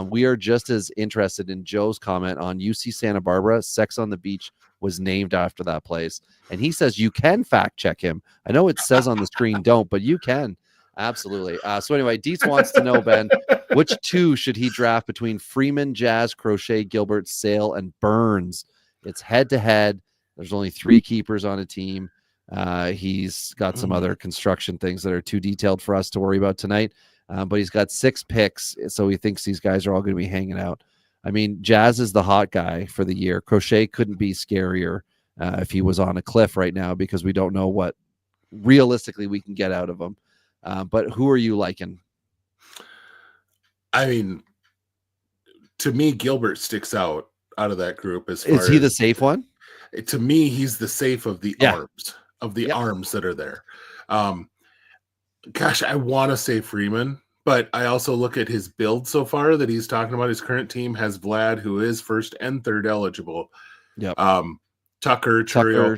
we are just as interested in Joe's comment on UC Santa Barbara. Sex on the Beach was named after that place. And he says you can fact check him. I know it says on the screen don't, but you can. Absolutely. So anyway, Dietz wants to know, Ben, which two should he draft between Freeman, Jazz, Crochet, Gilbert, Sale, and Burns? It's head-to-head. There's only 3 keepers on a team. He's got some other construction things that are too detailed for us to worry about tonight. But he's got 6 picks, so he thinks these guys are all going to be hanging out. I mean, Jazz is the hot guy for the year. Crochet couldn't be scarier if he was on a cliff right now because we don't know what realistically we can get out of him. But who are you liking? I mean, to me, Gilbert sticks out of that group. As far is he the safe one? To me, he's the safe of the arms that are there. Gosh, I want to say Freeman, But I also look at his build so far that he's talking about. His current team has Vlad, who is first and third eligible. Yep. Tucker, Churio. Tucker,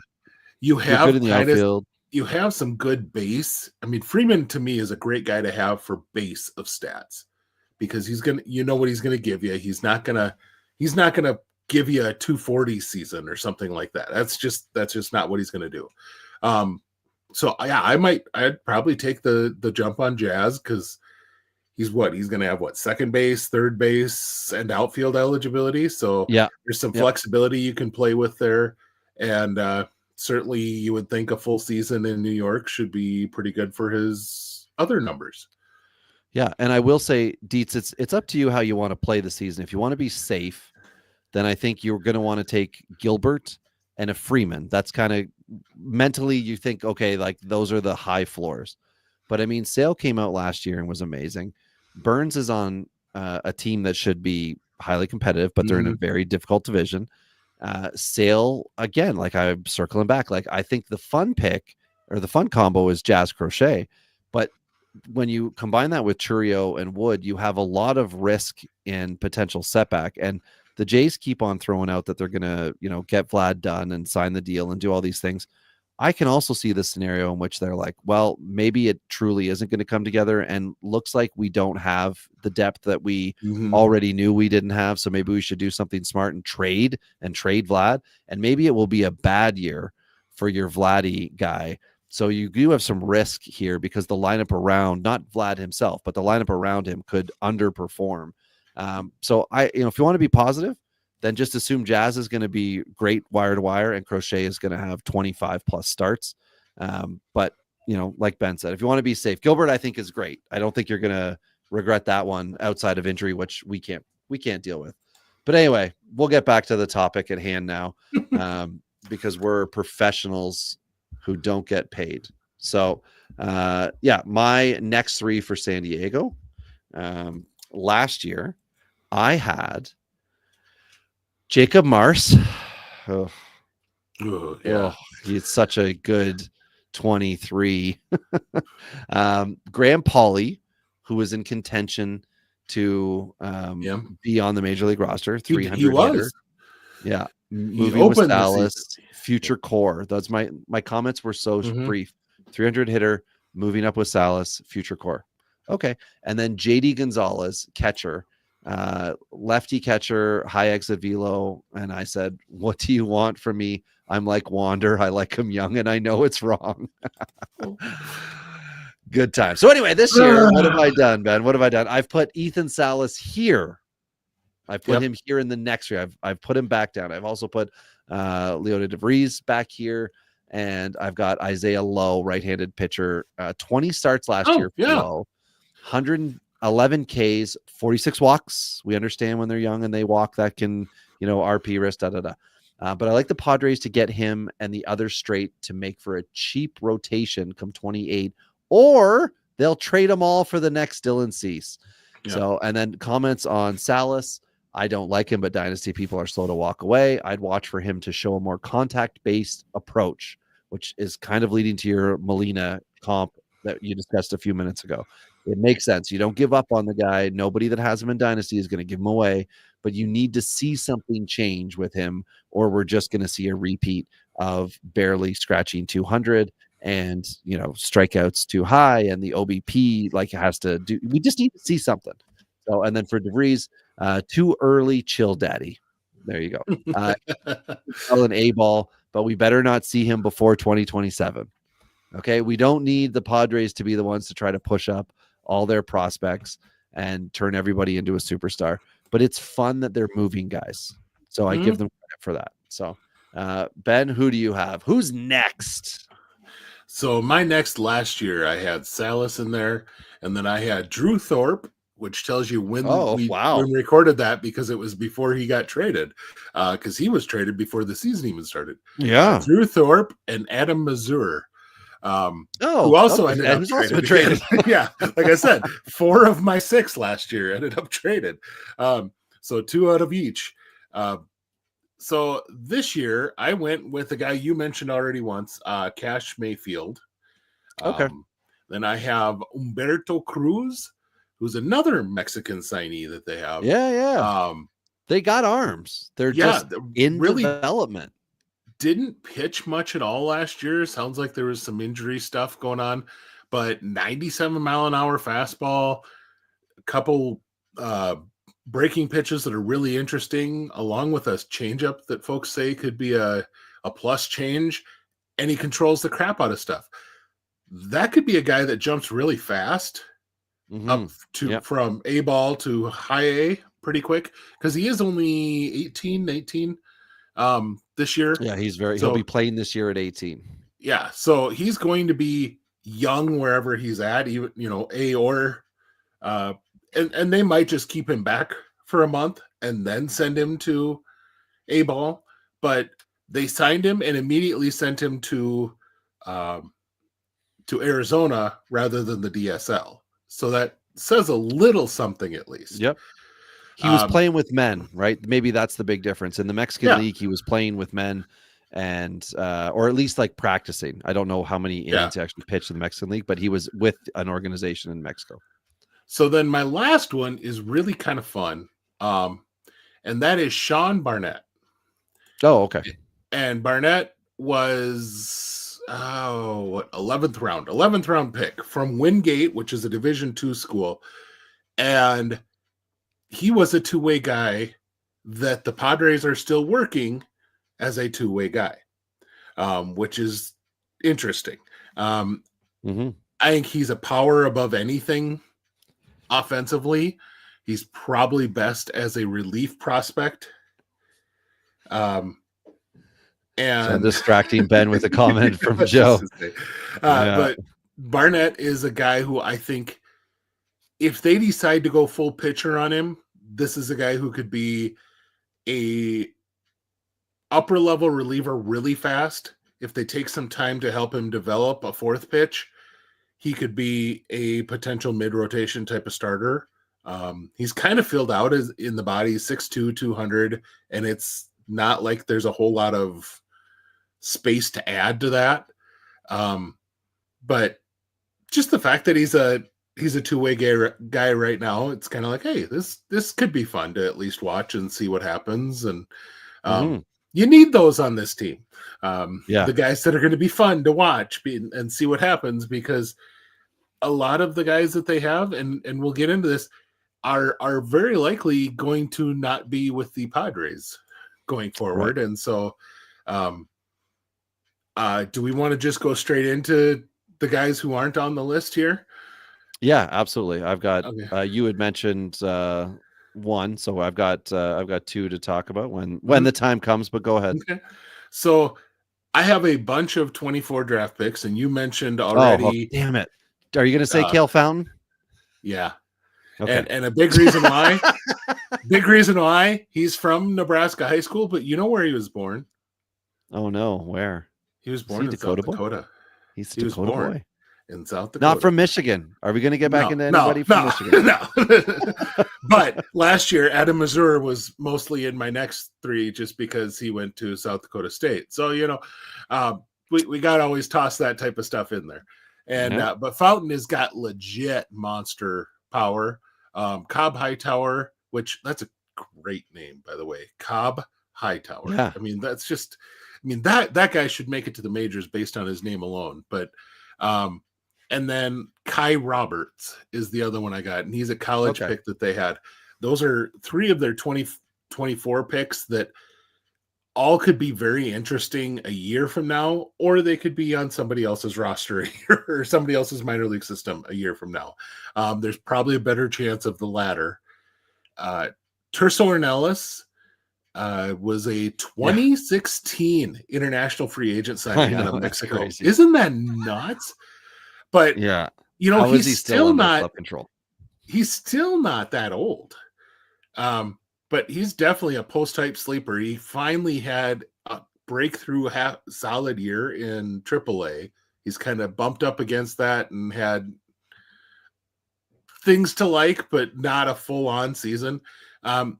You you're good have in the kind of outfield. you have some good base. I mean, Freeman to me is a great guy to have for base of stats because he's gonna, you know what he's gonna give you. He's not gonna give you a 240 season or something like that. That's just not what he's gonna do. So yeah, I'd probably take the jump on Jazz because he's gonna have second base, third base, and outfield eligibility. So Yeah, there's some flexibility you can play with there, and certainly you would think a full season in New York should be pretty good for his other numbers. Yeah, and I will say, Dietz, it's up to you how you want to play the season. If you want to be safe, then I think you're going to want to take Gilbert and a Freeman. That's kind of mentally you think, okay, like those are the high floors. But I mean, Sale came out last year and was amazing. Burns is on a team that should be highly competitive, but they're in a very difficult division. Sale, again, like I'm circling back, like I think the fun pick or the fun combo is Jazz Crochet. But when you combine that with Churio and Wood, you have a lot of risk in potential setback. And the Jays keep on throwing out that they're going to, get Vlad done and sign the deal and do all these things. I can also see the scenario in which they're like, well, maybe it truly isn't going to come together and looks like we don't have the depth that we already knew we didn't have. So maybe we should do something smart and trade Vlad. And maybe it will be a bad year for your Vladdy guy. So you do have some risk here because the lineup around, not Vlad himself, but the lineup around him could underperform. So if you want to be positive, then just assume Jazz is going to be great wire to wire and Crochet is going to have 25 plus starts. But like Ben said, if you want to be safe, Gilbert, I think is great. I don't think you're going to regret that one outside of injury, which we can't deal with. But anyway, we'll get back to the topic at hand now, because we're professionals who don't get paid. So my next three for San Diego, last year I had Jacob Mars. He's such a good 23. Graham Pauley, who was in contention to be on the major league roster, 300 he was. hitter. Yeah, moving with Dallas, future core. That's my comments were so brief. 300 hitter, moving up with Salas, future core. Okay, and then JD Gonzalez, catcher. Lefty catcher, high exit velo, and I said, what do you want from me? I'm like Wander. I like him young, and I know it's wrong. Good time. So anyway, this year, what have I done, Ben? What have I done? I've put Ethan Salas here. I've put him here in the next year. I've put him back down. I've also put Leota DeVries back here, and I've got Isaiah Lowe, right-handed pitcher. 20 starts last year for Lowe. 111 Ks, 46 walks. We understand when they're young and they walk, that can, RP risk, But I like the Padres to get him and the other straight to make for a cheap rotation come 28, or they'll trade them all for the next Dylan Cease. Yeah. So, and then comments on Salas. I don't like him, but dynasty people are slow to walk away. I'd watch for him to show a more contact-based approach, which is kind of leading to your Molina comp that you discussed a few minutes ago. It makes sense. You don't give up on the guy. Nobody that has him in dynasty is going to give him away, but you need to see something change with him, or we're just going to see a repeat of barely scratching 200 and, strikeouts too high, and the OBP has to do. We just need to see something. So, and then for DeVries, too early, chill daddy. There you go. An A ball, but we better not see him before 2027. Okay. We don't need the Padres to be the ones to try to push up all their prospects and turn everybody into a superstar, but it's fun that they're moving guys. So I give them credit for that. So Ben, who do you have? Who's next? So my next last year, I had Salas in there, and then I had Drew Thorpe, which tells you when we recorded that, because it was before he got traded, because he was traded before the season even started. Yeah. Drew Thorpe and Adam Mazur. Who also ended up traded. Yeah, like I said, 4 of my 6 last year ended up traded. So 2 out of each. So this year I went with the guy you mentioned already once, Cash Mayfield. Okay. Then I have Humberto Cruz, who's another Mexican signee that they have. Yeah. They got arms. They're just in really development. didn't pitch much at all last year. Sounds like there was some injury stuff going on, but 97-mile-an-hour fastball, a couple breaking pitches that are really interesting, along with a changeup that folks say could be a plus change, and he controls the crap out of stuff. That could be a guy that jumps really fast up to from A ball to high A pretty quick, because he is only 18, 19 this year. Yeah, he'll be playing this year at 18. Yeah, so he's going to be young wherever he's at, even A or and they might just keep him back for a month and then send him to A ball, but they signed him and immediately sent him to Arizona rather than the DSL. So that says a little something at least. Yep. He was playing with men, right? Maybe that's the big difference. In the Mexican League, he was playing with men and or at least like practicing. I don't know how many innings he actually pitched in the Mexican League, but he was with an organization in Mexico. So then my last one is really kind of fun. And that is Sean Barnett. Oh, okay. And Barnett was 11th round pick from Wingate, which is a Division II school. And he was a two-way guy that the Padres are still working as a two-way guy, which is interesting. I think he's a power above anything offensively. He's probably best as a relief prospect. And so I'm distracting Ben with a comment from Joe. But Barnett is a guy who I think if they decide to go full pitcher on him, this is a guy who could be a upper level reliever really fast. If they take some time to help him develop a fourth pitch, he could be a potential mid-rotation type of starter. He's kind of filled out as in the body, 6'2", 200, and it's not like there's a whole lot of space to add to that. But just the fact that he's a two-way guy right now, it's kind of like, hey, this could be fun to at least watch and see what happens. And you need those on this team. The guys that are going to be fun to watch and see what happens, because a lot of the guys that they have, and we'll get into this, are very likely going to not be with the Padres going forward. Right. And so do we want to just go straight into the guys who aren't on the list here? Yeah, absolutely. I've got you had mentioned one, so I've got two to talk about when the time comes, but go ahead. Okay. So I have a bunch of 24 draft picks, and you mentioned already. Oh, damn it. Are you going to say Cale Fountain? Yeah. Okay. And a big reason why he's from Nebraska High School, but you know where he was born? Oh no, where? He was born in South Dakota. He's a Dakota boy. In South Dakota. Not from Michigan. Are we going to get back into anybody from Michigan? No. But last year, Adam Mazur was mostly in my next three just because he went to South Dakota State. So, we got to always toss that type of stuff in there. And but Fountain has got legit monster power. Cobb Hightower, which that's a great name, by the way. Cobb Hightower. Yeah. I mean, that guy should make it to the majors based on his name alone. But and then Kai Roberts is the other one I got, and he's a college pick that they had. Those are three of their 2024 picks that all could be very interesting a year from now, or they could be on somebody else's roster a year, or somebody else's minor league system a year from now. There's probably a better chance of the latter. Terso Ornelas was a 2016 international free agent signing out of Mexico. Isn't that nuts? But he's still not control. He's still not that old. But he's definitely a post-type sleeper. He finally had a breakthrough solid year in AAA. He's kind of bumped up against that and had things to like, but not a full-on season. I'm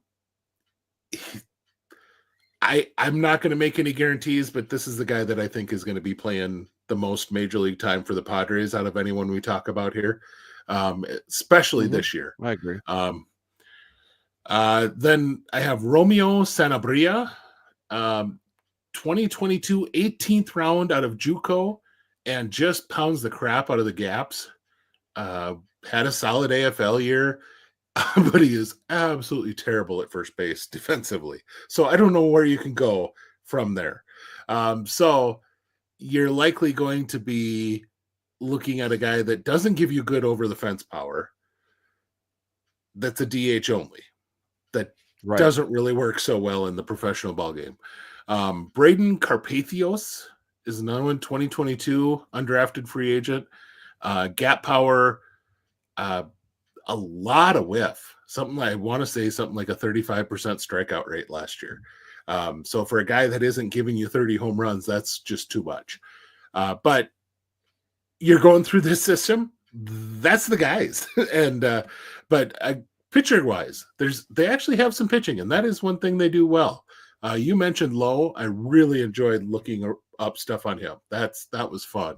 not going to make any guarantees, but this is the guy that I think is going to be playing the most major league time for the Padres out of anyone we talk about here. especially Mhm. this year. I agree. Then I have Romeo Sanabria, 2022 18th round out of JUCO, and just pounds the crap out of the gaps. Had a solid AFL year, but he is absolutely terrible at first base defensively. So I don't know where you can go from there. So you're likely going to be looking at a guy that doesn't give you good over the fence power. That's a DH only. That Right. doesn't really work so well in the professional ball game. Braden Carpathios is another one, 2022 undrafted free agent. Gap power, a lot of whiff. Something I want to say something like a 35% strikeout rate last year. So for a guy that isn't giving you 30 home runs, that's just too much. But you're going through this system. That's the guys. But pitcher wise, they actually have some pitching, and that is one thing they do well. You mentioned Lowe. I really enjoyed looking up stuff on him. That was fun.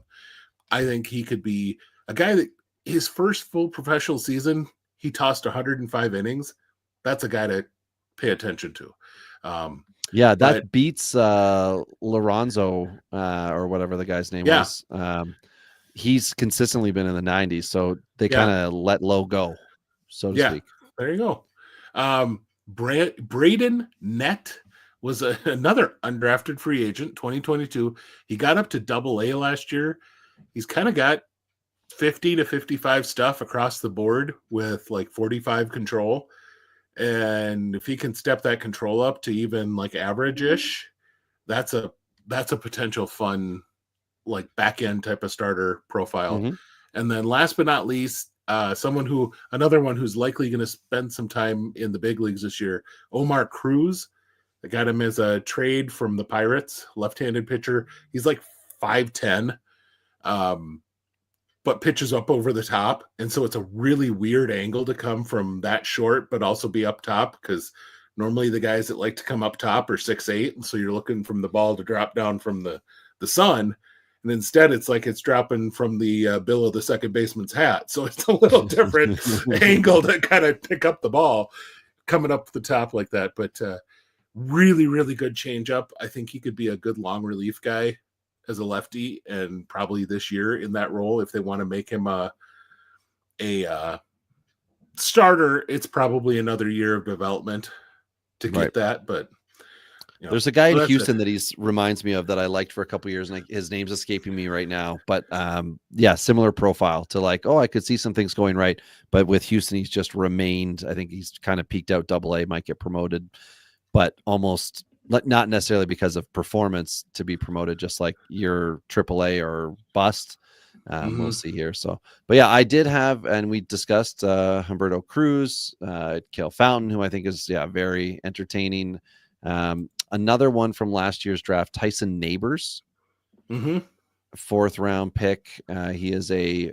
I think he could be a guy that his first full professional season, he tossed 105 innings. That's a guy to pay attention to. Yeah, that but- beats Lorenzo or whatever the guy's name Yeah. was. He's consistently been in the 90s, so they kind of let Lowe go, so to speak. There you go. Braden Nett was another undrafted free agent, 2022. He got up to AA last year. He's kind of got 50 to 55 stuff across the board with like 45 control. And if he can step that control up to even like average-ish, that's a potential fun like back end type of starter profile. Mm-hmm. And then last but not least, another one who's likely going to spend some time in the big leagues this year, Omar Cruz. I got him as a trade from the Pirates, left-handed pitcher. He's like 5'10", but pitches up over the top. And so it's a really weird angle to come from that short, but also be up top, because normally the guys that like to come up top are 6'8". And so you're looking from the ball to drop down from the sun. And instead it's like it's dropping from the bill of the second baseman's hat. So it's a little different angle to kind of pick up the ball coming up the top like that. But really, really good changeup. I think he could be a good long relief guy as a lefty, and probably this year in that role, if they want to make him a starter, it's probably another year of development to get that. But there's a guy in Houston that reminds me of that I liked for a couple of years, and his name's escaping me right now. But similar profile to like, I could see some things going right. But with Houston, he's just remained. I think he's kind of peaked out AA, might get promoted, but almost not necessarily because of performance to be promoted, just like your AAA or bust. We'll see here. So, but yeah, I did have, and we discussed Humberto Cruz, Cale Fountain, who I think is very entertaining. Another one from last year's draft, Tyson Neighbors, 4th round pick. He is a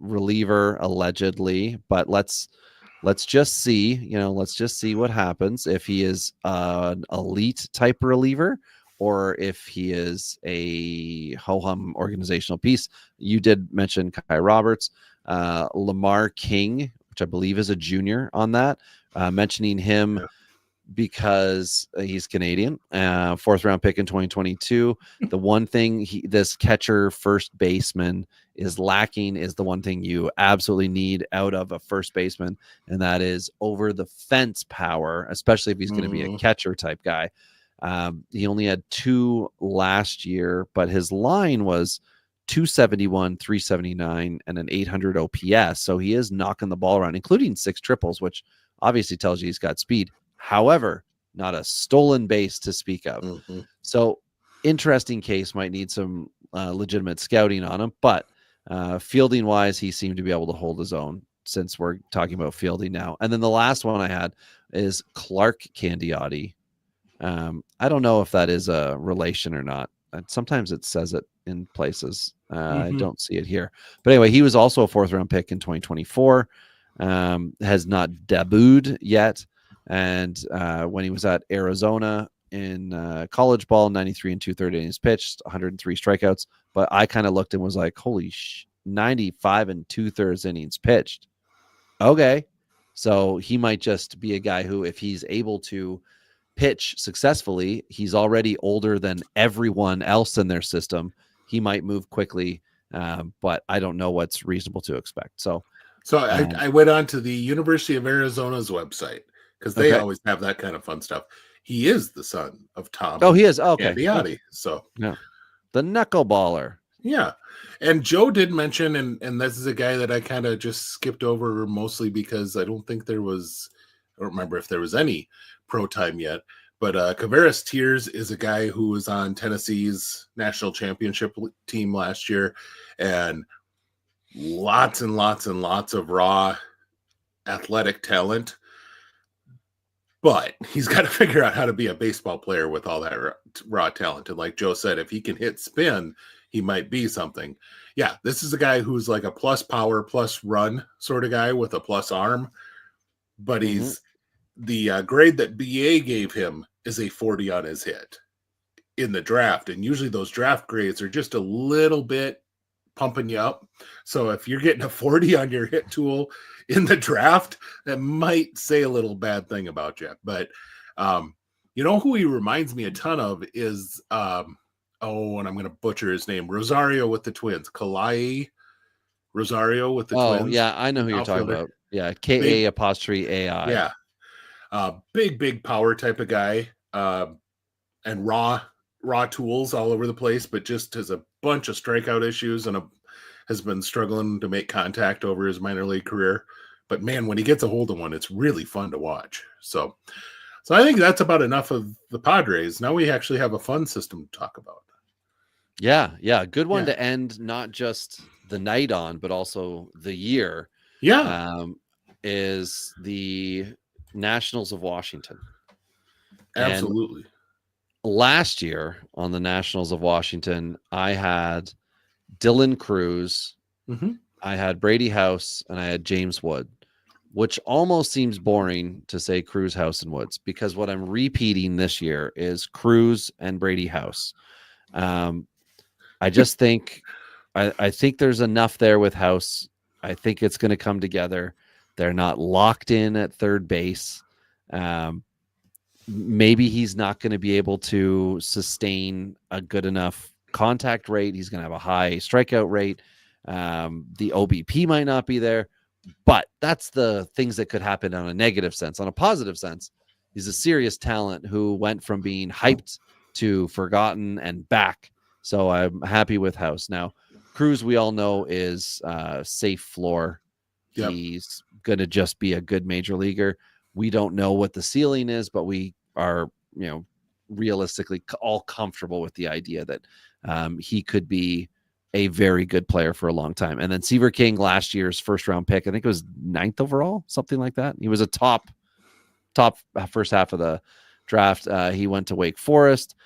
reliever allegedly, but let's just see, let's just see what happens if he is an elite type reliever or if he is a ho-hum organizational piece. You did mention Kai Roberts, Lamar King, which I believe is a junior on that, mentioning him because he's Canadian, 4th round pick in 2022. The one thing this catcher first baseman is lacking is the one thing you absolutely need out of a first baseman, and that is over the fence power, especially if he's going to be a catcher type guy. He only had 2 last year, but his line was 271, 379, and an 800 OPS. So he is knocking the ball around, including 6 triples, which obviously tells you he's got speed. However, not a stolen base to speak of. So interesting case, might need some legitimate scouting on him, but fielding wise, he seemed to be able to hold his own, since we're talking about fielding now. And then the last one I had is Clark Candiotti. I don't know if that is a relation or not. Sometimes it says it in places. I don't see it here. But anyway, he was also a 4th round pick in 2024. Has not debuted yet. And when he was at Arizona in college ball, 93 and 2/3 innings pitched, 103 strikeouts. But I kind of looked and was like, holy 95 2/3 innings pitched. Okay. So he might just be a guy who, if he's able to pitch successfully, he's already older than everyone else in their system. He might move quickly, but I don't know what's reasonable to expect. So I went on to the University of Arizona's website because they Okay. always have that kind of fun stuff. He is the son of Tom. Oh, he is. Oh, okay. Gandiotti. So Yeah. The knuckleballer. yeah. And Joe did mention, and this is a guy that I kind of just skipped over mostly because I don't remember if there was any pro time yet. But Kavaris Tears is a guy who was on Tennessee's national championship team last year, and lots and lots and lots of raw athletic talent. But he's got to figure out how to be a baseball player with all that raw talent. And like Joe said, if he can hit spin, he might be something. Yeah, this is a guy who's like a plus power, plus run sort of guy with a plus arm. But he's the grade that BA gave him is a 40 on his hit in the draft. And usually those draft grades are just a little bit pumping you up. So if you're getting a 40 on your hit tool in the draft, that might say a little bad thing about you. But you know who he reminds me a ton of is and I'm going to butcher his name, Rosario with the Twins. Kalai Rosario with the Twins. Oh, yeah, I know who you're talking about. Yeah, K-A-apostrophe-A-I. Yeah. Big power type of guy. And raw tools all over the place, but just has a bunch of strikeout issues and has been struggling to make contact over his minor league career. But man, when he gets a hold of one, it's really fun to watch. So I think that's about enough of the Padres. Now we actually have a fun system to talk about. Yeah. Good one to end not just the night on, but also the year. Yeah. Is the Nationals of Washington. Absolutely. And last year on the Nationals of Washington, I had Dylan Cruz, I had Brady House, and I had James Wood, which almost seems boring to say Cruz, House, and Woods, because what I'm repeating this year is Cruz and Brady House. I just think I think there's enough there with House. I think it's going to come together. They're not locked in at third base. Maybe he's not going to be able to sustain a good enough contact rate. He's going to have a high strikeout rate. The OBP might not be there, but that's the things that could happen on a negative sense. On a positive sense, he's a serious talent who went from being hyped to forgotten and back. So I'm happy with House. Now, Cruz, we all know, is safe floor. Yep. He's going to just be a good major leaguer. We don't know what the ceiling is, but we are, realistically all comfortable with the idea that he could be a very good player for a long time. And then Seaver King, last year's first round pick, I think it was 9th overall, something like that. He was a top first half of the draft. He went to Wake Forest.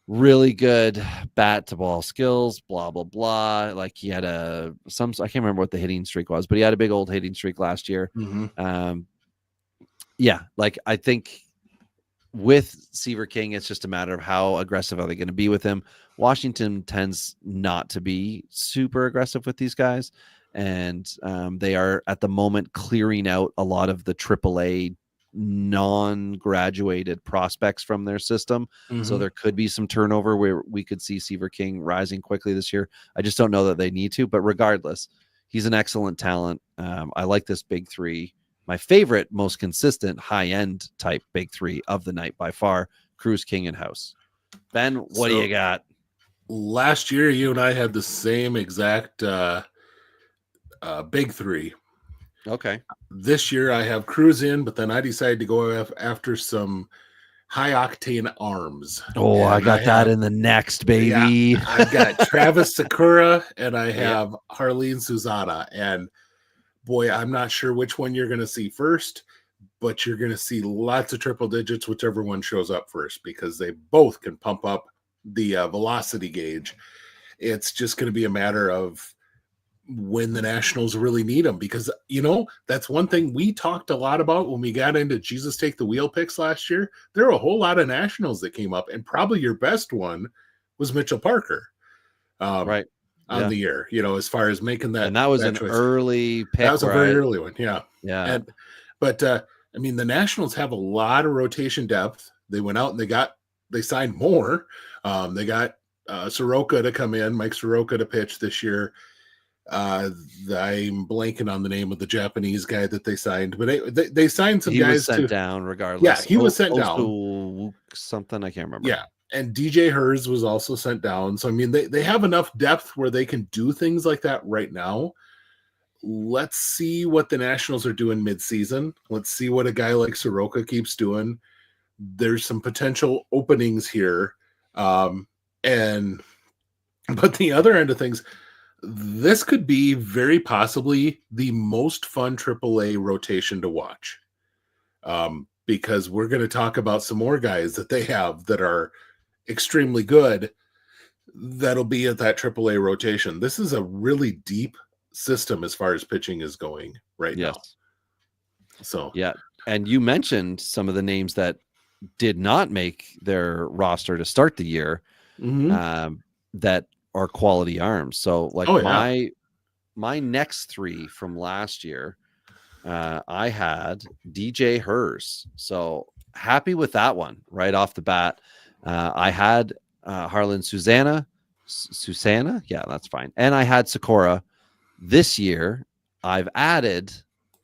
Really good bat to ball skills, blah, blah, blah. Like he had I can't remember what the hitting streak was, but he had a big old hitting streak last year. I think with Seaver King, it's just a matter of how aggressive are they going to be with him. Washington tends not to be super aggressive with these guys. And they are at the moment clearing out a lot of the AAA non-graduated prospects from their system. So there could be some turnover where we could see Seaver King rising quickly this year. I just don't know that they need to, but regardless, he's an excellent talent. I like this big three. My favorite, most consistent high-end type big three of the night by far, Cruz, King, and House. Ben, what do you got? Last year, you and I had the same exact big three. Okay. This year I have Cruz in, but then I decided to go after some high octane arms. Oh, I got that in the next, baby. Yeah, I've got Travis Sakura and I have Harleen Suzana. And boy, I'm not sure which one you're going to see first, but you're going to see lots of triple digits, whichever one shows up first, because they both can pump up the velocity gauge. It's just going to be a matter of when the Nationals really need them, because that's one thing we talked a lot about when we got into Jesus Take the Wheel picks last year. There were a whole lot of Nationals that came up, and probably your best one was Mitchell Parker. Right. on the year, as far as making that. And that was an choice. early pick. That was a very early one. Yeah. Yeah. But the Nationals have a lot of rotation depth. They went out and they signed more. They got Soroka to come in, Mike Soroka to pitch this year. I'm blanking on the name of the Japanese guy that they signed, but they signed some guys. He was sent down regardless. Yeah, he was sent down. Something I can't remember. Yeah, and DJ Hers was also sent down. So they have enough depth where they can do things like that right now. Let's see what the Nationals are doing midseason. Let's see what a guy like Soroka keeps doing. There's some potential openings here, but the other end of things. This could be very possibly the most fun AAA rotation to watch, because we're going to talk about some more guys that they have that are extremely good that'll be at that AAA rotation. This is a really deep system as far as pitching is going right now. So, yeah. And you mentioned some of the names that did not make their roster to start the year, that are quality arms. So like my next three from last year, I had DJ Hers. So happy with that one right off the bat. I had Harlan Susanna. Yeah, that's fine. And I had Sakura. This year, I've added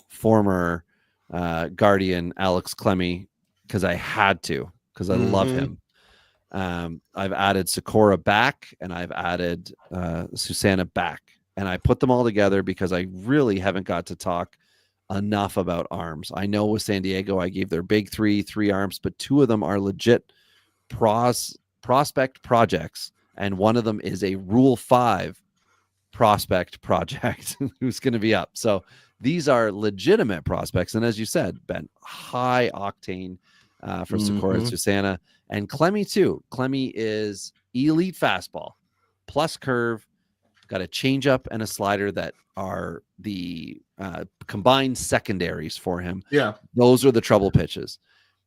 former Guardian Alex Clemmy because I had to, because I love him. I've added Sakura back, and I've added Susanna back, and I put them all together because I really haven't got to talk enough about arms. I know with San Diego, I gave their big three arms, but two of them are legit prospect projects, and one of them is a Rule 5 prospect project who's going to be up. So these are legitimate prospects, and as you said, Ben, high octane for Sakura and Susanna. And Clemmy too. Clemmy is elite fastball plus curve, got a changeup and a slider that are the combined secondaries for him. Yeah, those are the trouble pitches.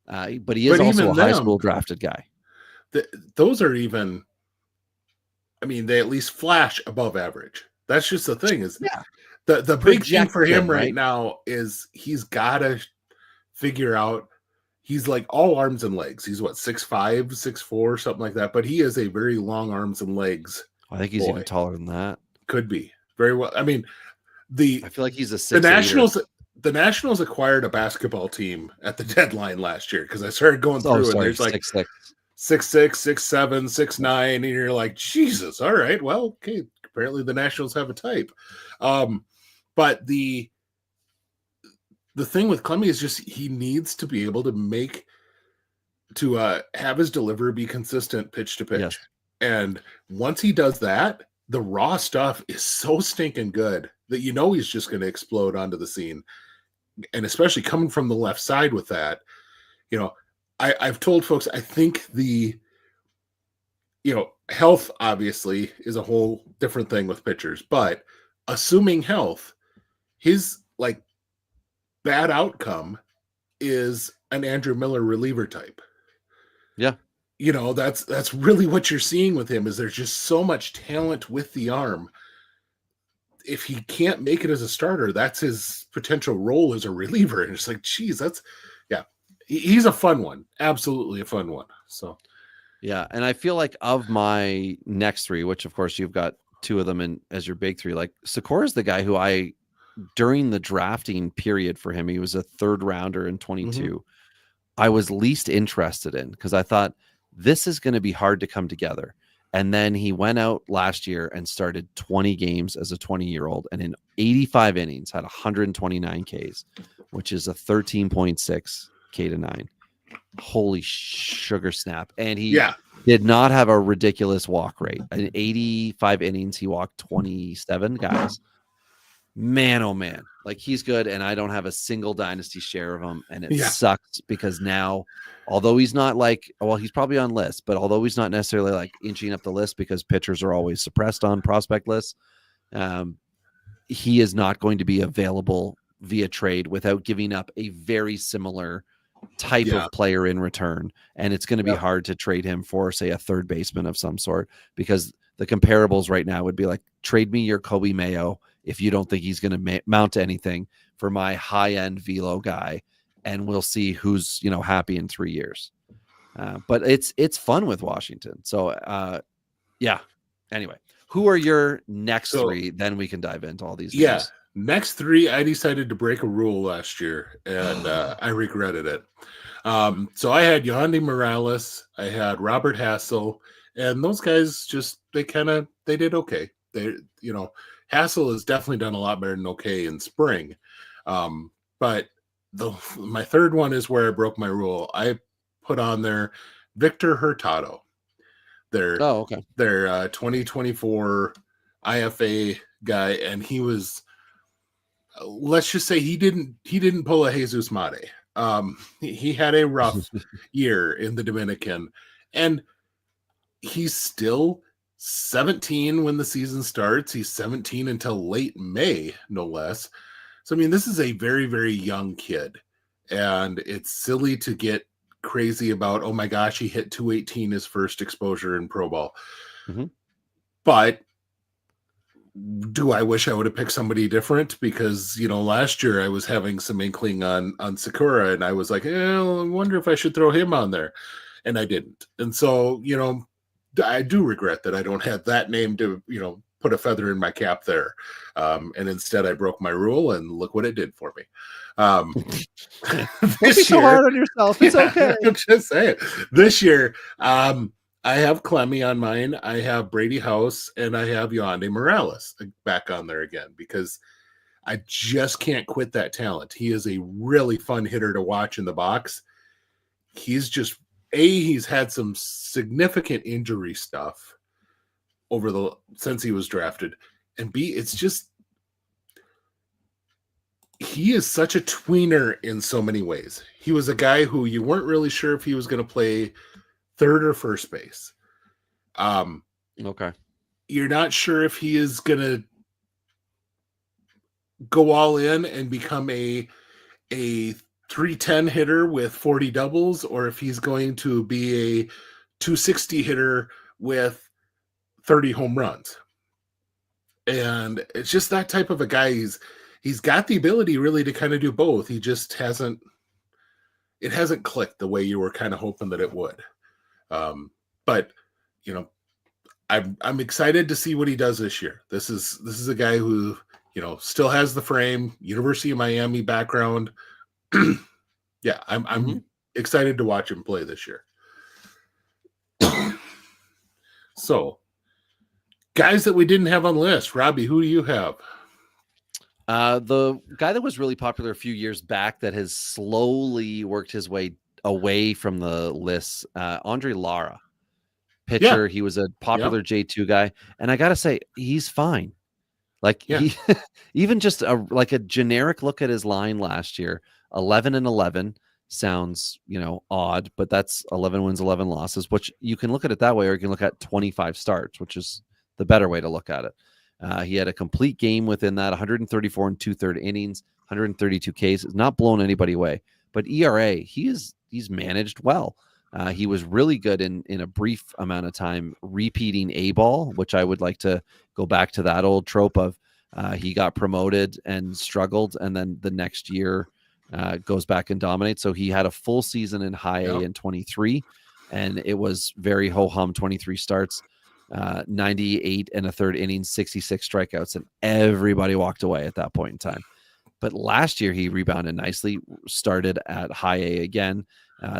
But he is also a high school drafted guy. Those are even. They at least flash above average. That's just the thing. Is the big thing for him right now is he's got to figure out. He's like all arms and legs. He's 6'5", 6'4", something like that. But he is a very long arms and legs. I think he's even taller than that. Could be very well. I feel like he's a 6'8". The Nationals acquired a basketball team at the deadline last year because I started going through and there's like 6'6", 6'7", 6'9", and you're like, Jesus, all right, well, okay. Apparently the Nationals have a type. But the thing with Clemmy is just he needs to be able to have his delivery be consistent pitch to pitch. Yes. And once he does that, the raw stuff is so stinking good that he's just going to explode onto the scene. And especially coming from the left side with that, I've told folks, I think health obviously is a whole different thing with pitchers, but assuming health, his bad outcome is an Andrew Miller reliever type. Yeah. That's really what you're seeing with him is there's just so much talent with the arm. If he can't make it as a starter, that's his potential role as a reliever. And it's like, geez, he's a fun one. Absolutely a fun one. So, yeah. And I feel like of my next three, which of course you've got two of them in as your big three, like Sakura is the guy who during the drafting period for him, he was a third rounder in 22. I was least interested in because I thought this is going to be hard to come together. And then he went out last year and started 20 games as a 20-year-old and in 85 innings had 129 Ks, which is a 13.6 K to 9. Holy sugar snap. And he did not have a ridiculous walk rate. In 85 innings, he walked 27 guys. Man, oh man, he's good, and I don't have a single dynasty share of him, and it sucks because now, although he's not he's probably on lists, but although he's not necessarily inching up the list because pitchers are always suppressed on prospect lists, he is not going to be available via trade without giving up a very similar type of player in return, and it's going to be hard to trade him for, say, a third baseman of some sort because the comparables right now would be like, trade me your Kobe Mayo if you don't think he's going to mount to anything for my high-end velo guy, and we'll see who's, you know, happy in 3 years. But it's fun with Washington. So yeah. Anyway, who are your next three? Then we can dive into all these names. Next three, I decided to break a rule last year, and I regretted it. So I had Yandy Morales, I had Robert Hassel, and those guys just they did okay. They, you know, Hassel has definitely done a lot better than okay in spring. But my third one is where I broke my rule. I put on there Victor Hurtado. Their 2024 IFA guy, and he was, let's just say he didn't pull a Jesus Mate. He had a rough year in the Dominican, and he's still 17 when the season starts. He's 17 until late May, no less. So, I mean, this is a very, very young kid, and it's silly to get crazy about, oh my gosh, he hit 218 his first exposure in pro ball. But do I wish I would have picked somebody different? Because, you know, last year I was having some inkling on Sakura, and I was like, I wonder if I should throw him on there, and I didn't. And so, you know, I do regret that I don't have that name to, you know, put a feather in my cap there. And instead I broke my rule, and look what it did for me. Don't be so hard on yourself. It's okay. I'm just saying. This year, I have Clemmy on mine. I have Brady House, and I have Yandy Morales back on there again, because I just can't quit that talent. He is a really fun hitter to watch in the box. He's just, he's had some significant injury stuff since he was drafted, and B, it's just, he is such a tweener in so many ways. He was a guy who you weren't really sure if he was going to play third or first base. Okay. You're not sure if he is going to go all in and become a 310 hitter with 40 doubles, or if he's going to be a 260 hitter with 30 home runs. And it's just that type of a guy. He's got the ability really to kind of do both. He just hasn't clicked the way you were kind of hoping that it would. But, you know, I'm excited to see what he does this year. This is a guy who, you know, still has the frame, University of Miami background. Yeah, I'm excited to watch him play this year. So, guys that we didn't have on the list, Robbie, who do you have? The guy that was really popular a few years back that has slowly worked his way away from the list, Andre Lara, pitcher. Yeah. He was a popular J2 guy, and I gotta say, he's fine. Like he, even just a generic look at his line last year, 11-11 sounds, you know, odd, but that's 11 wins, 11 losses, which you can look at it that way, or you can look at 25 starts, which is the better way to look at it. He had a complete game within that, 134 and 2/3 innings, 132 Ks. It's not blown anybody away. But ERA, he's managed well. He was really good in a brief amount of time repeating A ball, which I would like to go back to that old trope of he got promoted and struggled, and then the next year goes back and dominates. So he had a full season in high A in 23, and it was very ho-hum 23 starts. 98 and a third innings, 66 strikeouts, and everybody walked away at that point in time. But last year he rebounded nicely, started at high A again,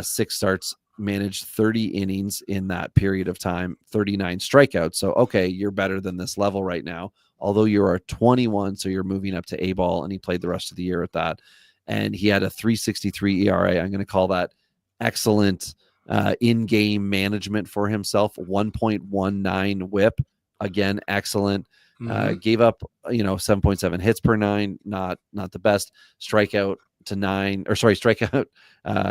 6 starts, managed 30 innings in that period of time, 39 strikeouts. So, okay, you're better than this level right now, although you're 21, so you're moving up to A ball, and he played the rest of the year at that. And he had a 3.63 ERA. I'm going to call that excellent in-game management for himself. 1.19 whip, again, excellent. Gave up, 7.7 hits per 9, not the best. Strikeout to 9, or sorry, strikeout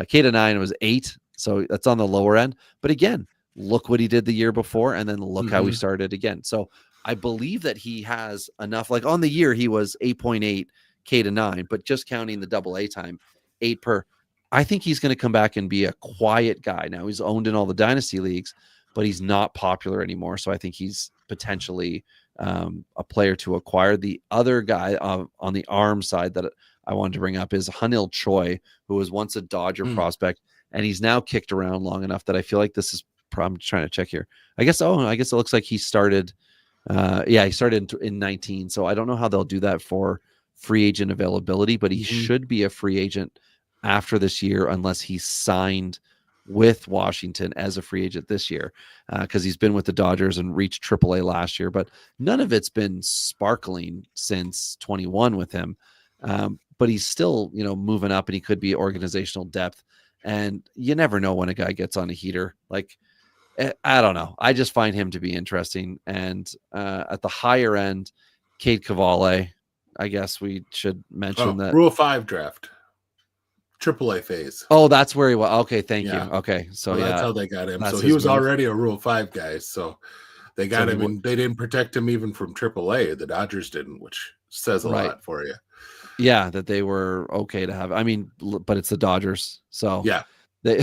K to 9 was 8, so that's on the lower end. But again, look what he did the year before, and then look how he started again. So I believe that he has enough. Like on the year, he was 8.8 K to 9, but just counting the double A time, 8 per. I think he's going to come back and be a quiet guy. Now he's owned in all the dynasty leagues, but he's not popular anymore. So I think he's potentially a player to acquire. The other guy on the arm side that I wanted to bring up is Hanil Choi, who was once a Dodger prospect, and he's now kicked around long enough that I feel like this is. I'm trying to check here. I guess it looks like he started. He started in 19. So I don't know how they'll do that for free agent availability, but he should be a free agent after this year unless he's signed with Washington as a free agent this year, because he's been with the Dodgers and reached AAA last year, but none of it's been sparkling since 21 with him. But he's still, moving up, and he could be organizational depth. And you never know when a guy gets on a heater. Like, I don't know. I just find him to be interesting. And at the higher end, Cade Cavalli, I guess we should mention that. Rule 5 draft. AAA phase. Oh, that's where he was. Okay, thank you. Okay, so that's how they got him. That's so he was move. Already a Rule 5 guy. So they got him, and they didn't protect him even from AAA. The Dodgers didn't, which says a lot for you. Yeah, that they were okay to have. I mean, but it's the Dodgers, so they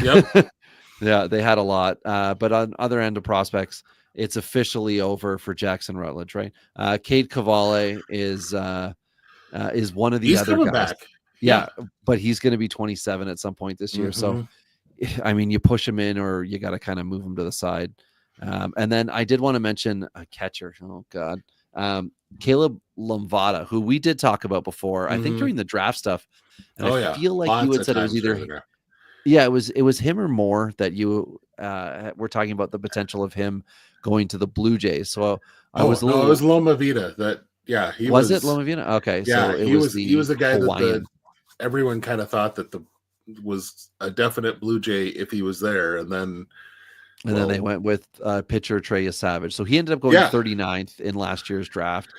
they had a lot. But on other end of prospects, it's officially over for Jackson Rutledge, right? Cade Cavalli is one of the other guys. Back. Yeah, but he's going to be 27 at some point this year. So, I mean, you push him in, or you got to kind of move him to the side. And then I did want to mention a catcher. Oh God, Caleb Lombada, who we did talk about before. I think during the draft stuff. And I feel like you had said it was either. Yeah, it was him or Moore that you were talking about the potential of him going to the Blue Jays. So it was Loma Vida. He was it Loma Vida? Okay, yeah, so he was the guy Hawaiian. that everyone kind of thought that was a definite Blue Jay if he was there, and then they went with pitcher Trey Savage. So he ended up going 39th in last year's draft,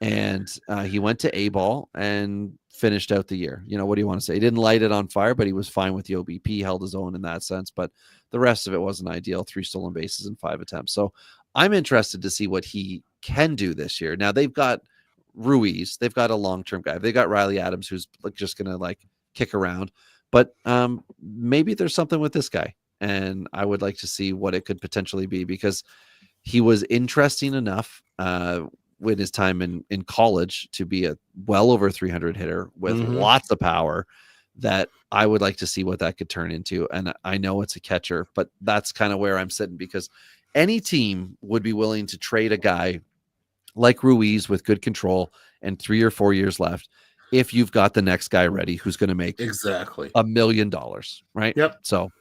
and he went to A-ball and finished out the year. What do you want to say? He didn't light it on fire, but he was fine with the OBP, held his own in that sense. But the rest of it wasn't ideal. 3 stolen bases in 5 attempts. So I'm interested to see what he can do this year. Now they've got Ruiz. They've got a long-term guy. They got Riley Adams, who's just going to kick around. But maybe there's something with this guy. And I would like to see what it could potentially be, because he was interesting enough with his time in college to be a well over 300 hitter with lots of power, that I would like to see what that could turn into. And I know it's a catcher, but that's kind of where I'm sitting, because any team would be willing to trade a guy like Ruiz with good control and 3 or 4 years left if you've got the next guy ready who's going to make exactly $1 million, right? Yep. So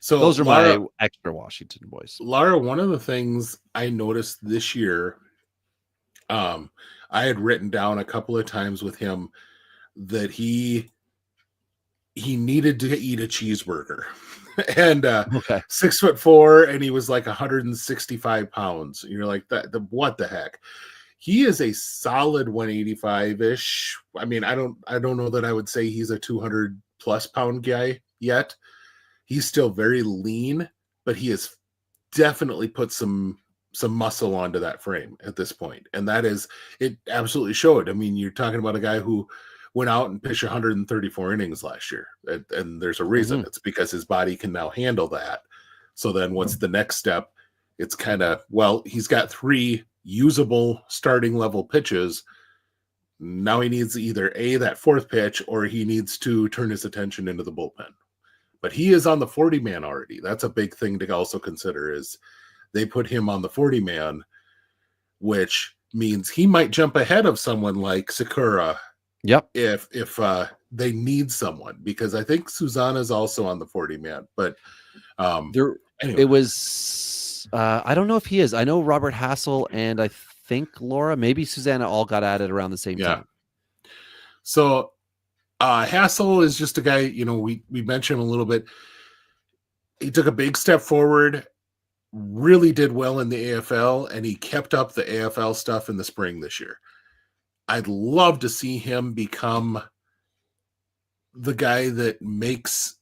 those are my extra Washington boys. Lara, one of the things I noticed this year, I had written down a couple of times with him that he needed to eat a cheeseburger. And 6'4", and he was like 165 pounds. And you're like, what the heck? He is a solid 185-ish. I mean, I don't know that I would say he's a 200 plus pound guy yet. He's still very lean, but he has definitely put some muscle onto that frame at this point. And it absolutely showed. I mean, you're talking about a guy who went out and pitched 134 innings last year. And there's a reason. It's because his body can now handle that. So then what's the next step? It's kind of, he's got 3 usable starting level pitches. Now he needs either that 4th pitch, or he needs to turn his attention into the bullpen. But he is on the 40-man already. That's a big thing to also consider, is they put him on the 40-man, which means he might jump ahead of someone like Sakura. Yep. If they need someone, because I think Susanna's also on the 40-man. But anyway. It was I don't know if he is. I know Robert Hassel and I think Laura, maybe Susanna, all got added around the same time. So Hassel is just a guy, we mentioned him a little bit. He took a big step forward, really did well in the AFL, and he kept up the AFL stuff in the spring this year. I'd love to see him become the guy that makes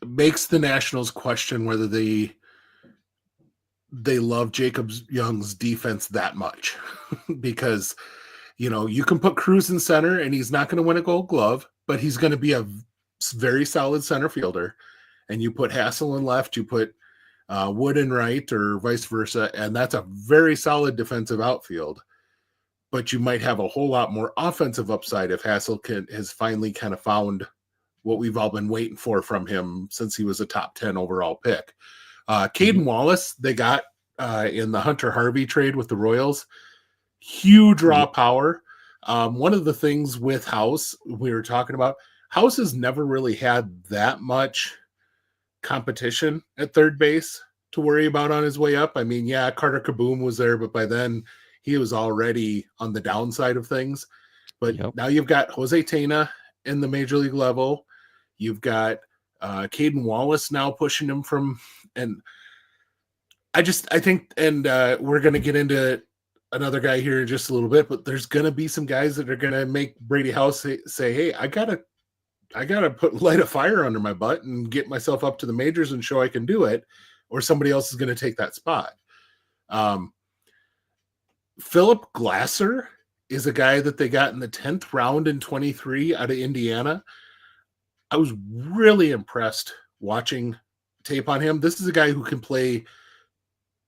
the Nationals question whether they love Jacob Young's defense that much. Because, you can put Cruz in center and he's not going to win a Gold Glove, but he's going to be a very solid center fielder. And you put Hassel in left, you put Wood and right, or vice versa, and that's a very solid defensive outfield. But you might have a whole lot more offensive upside if Hassel has finally kind of found what we've all been waiting for from him since he was a top 10 overall pick. Caden Wallace, they got in the Hunter Harvey trade with the Royals. Huge raw power. One of the things with House we were talking about, House has never really had that much competition at third base to worry about on his way up. I mean, yeah, Carter Kaboom was there, but by then he was already on the downside of things. But now you've got Jose Tena in the major league level. You've got Caden Wallace now pushing him from, and I think, and we're going to get into another guy here in just a little bit, but there's going to be some guys that are going to make Brady House say, hey, I gotta light a fire under my butt and get myself up to the majors and show I can do it, or somebody else is going to take that spot. Philip Glasser is a guy that they got in the 10th round in 23 out of Indiana. I was really impressed watching tape on him. This is a guy who can play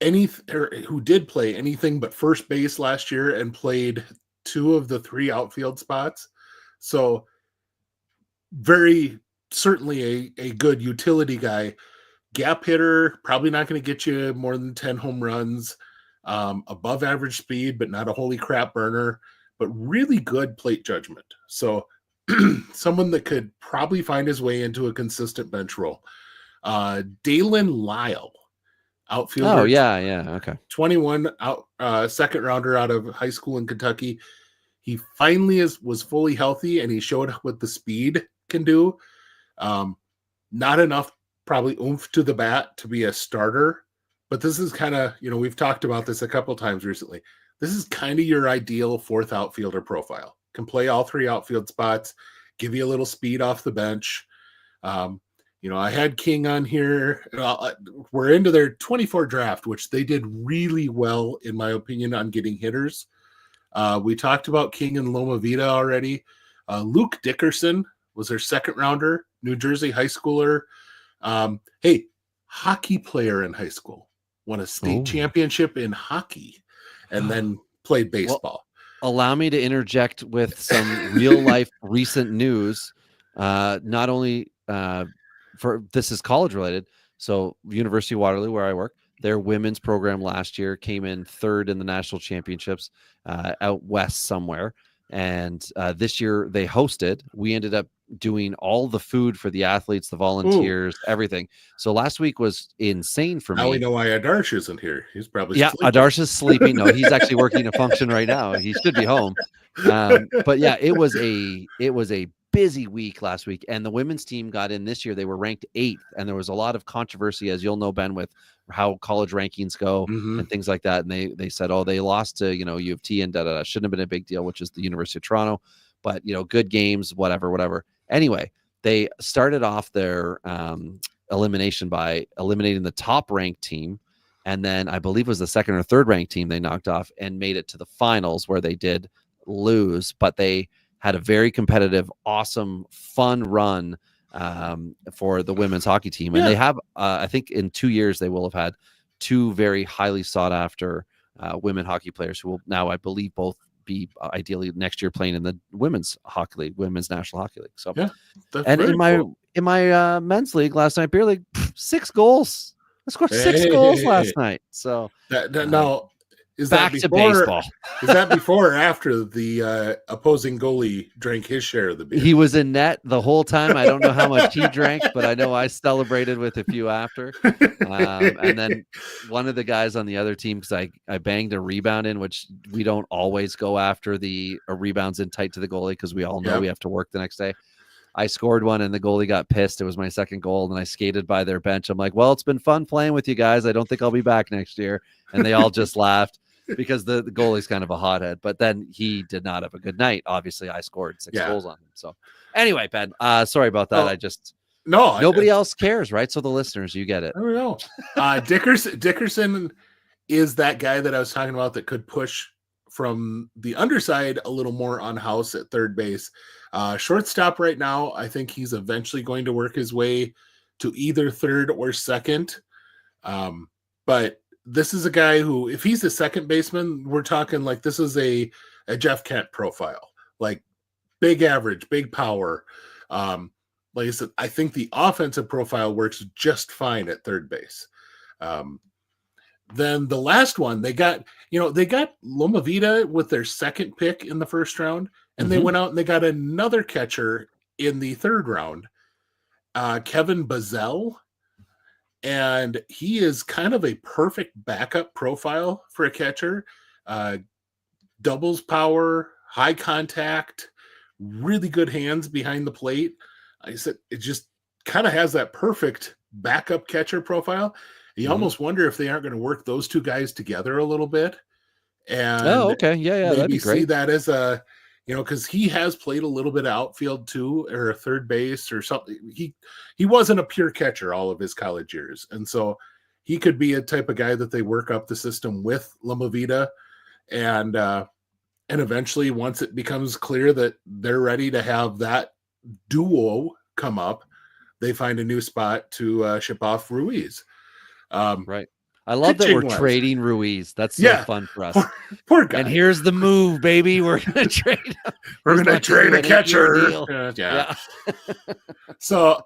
who did play anything but first base last year and played 2 of the 3 outfield spots. So very certainly a good utility guy. Gap hitter, probably not going to get you more than 10 home runs. Above average speed, but not a holy crap burner, but really good plate judgment. So someone that could probably find his way into a consistent bench role. Dalen Lyle, outfielder. Oh, yeah. Okay. 21 second rounder out of high school in Kentucky. He finally was fully healthy, and he showed what the speed can do. Not enough probably oomph to the bat to be a starter, but this is kind of, we've talked about this a couple times recently. This is kind of your ideal 4th outfielder profile. Can play all 3 outfield spots, give you a little speed off the bench. I had King on here. We're into their 24 draft, which they did really well, in my opinion, on getting hitters. We talked about King and Loma Vida already. Luke Dickerson was their 2nd rounder, New Jersey high schooler. Hockey player in high school. Won a state championship in hockey and then played baseball. Well, allow me to interject with some real life recent news. Not only for this is college related. So University of Waterloo, where I work, their women's program last year came in 3rd in the national championships out west somewhere. And this year they hosted. We ended up doing all the food for the athletes, the volunteers, everything. So last week was insane for me. Now we know why Adarsh isn't here. He's probably sleeping. Adarsh is sleeping. No, he's actually working a function right now. He should be home. But yeah, it was a busy week last week, and the women's team got in this year. They were ranked 8th, and there was a lot of controversy, as you'll know, Ben, with how college rankings go and things like that. And they said, they lost to U of T and shouldn't have been a big deal, which is the University of Toronto. But good games, whatever. Anyway, they started off their elimination by eliminating the top ranked team, and then I believe it was the 2nd or 3rd ranked team they knocked off and made it to the finals, where they did lose, but they had a very competitive, awesome, fun run for the women's hockey team. And they have, I think in 2 years, they will have had 2 very highly sought after women hockey players who will now, I believe, both be ideally next year playing in the women's hockey league, women's national hockey league. So, and in my men's league last night, beer league, 6 goals. I scored 6 goals last night. So now, is back that to before, baseball. Is that before or after the opposing goalie drank his share of the beer? He was in net the whole time. I don't know how much he drank, but I know I celebrated with a few after. And then one of the guys on the other team, because I banged a rebound in, which we don't always go after the rebounds in tight to the goalie, because we all know we have to work the next day. I scored one and the goalie got pissed. It was my 2nd goal, and I skated by their bench. I'm like, well, it's been fun playing with you guys. I don't think I'll be back next year. And they all just laughed, because the goalie's kind of a hothead. But then he did not have a good night. Obviously, I scored 6 goals on him. So anyway, Ben, sorry about that. Nobody else cares, right? So the listeners, you get it. I don't know. Dickerson is that guy that I was talking about that could push from the underside a little more on House at 3rd base. Shortstop right now, I think he's eventually going to work his way to either 3rd or 2nd. But this is a guy who, if he's a second baseman, we're talking like this is a Jeff Kent profile, like big average, big power. Like I said, I think the offensive profile works just fine at third base. Then the last one, they got Loma Vida with their second pick in the first round, and they went out and they got another catcher in the third round, Kevin Bazell. And he is kind of a perfect backup profile for a catcher. Doubles power, high contact, really good hands behind the plate. I said it just kind of has that perfect backup catcher profile. You almost wonder if they aren't going to work those two guys together a little bit. And okay. Yeah, that'd be great. See that as a, because he has played a little bit of outfield too, or a third base or something. He wasn't a pure catcher all of his college years. And so he could be a type of guy that they work up the system with Loma Vida. And eventually, once it becomes clear that they're ready to have that duo come up, they find a new spot to ship off Ruiz. Right. I love that we're trading Ruiz. That's so fun for us. Poor guy. And here's the move, baby. We're going to trade him. We're going to trade a catcher. Yeah. So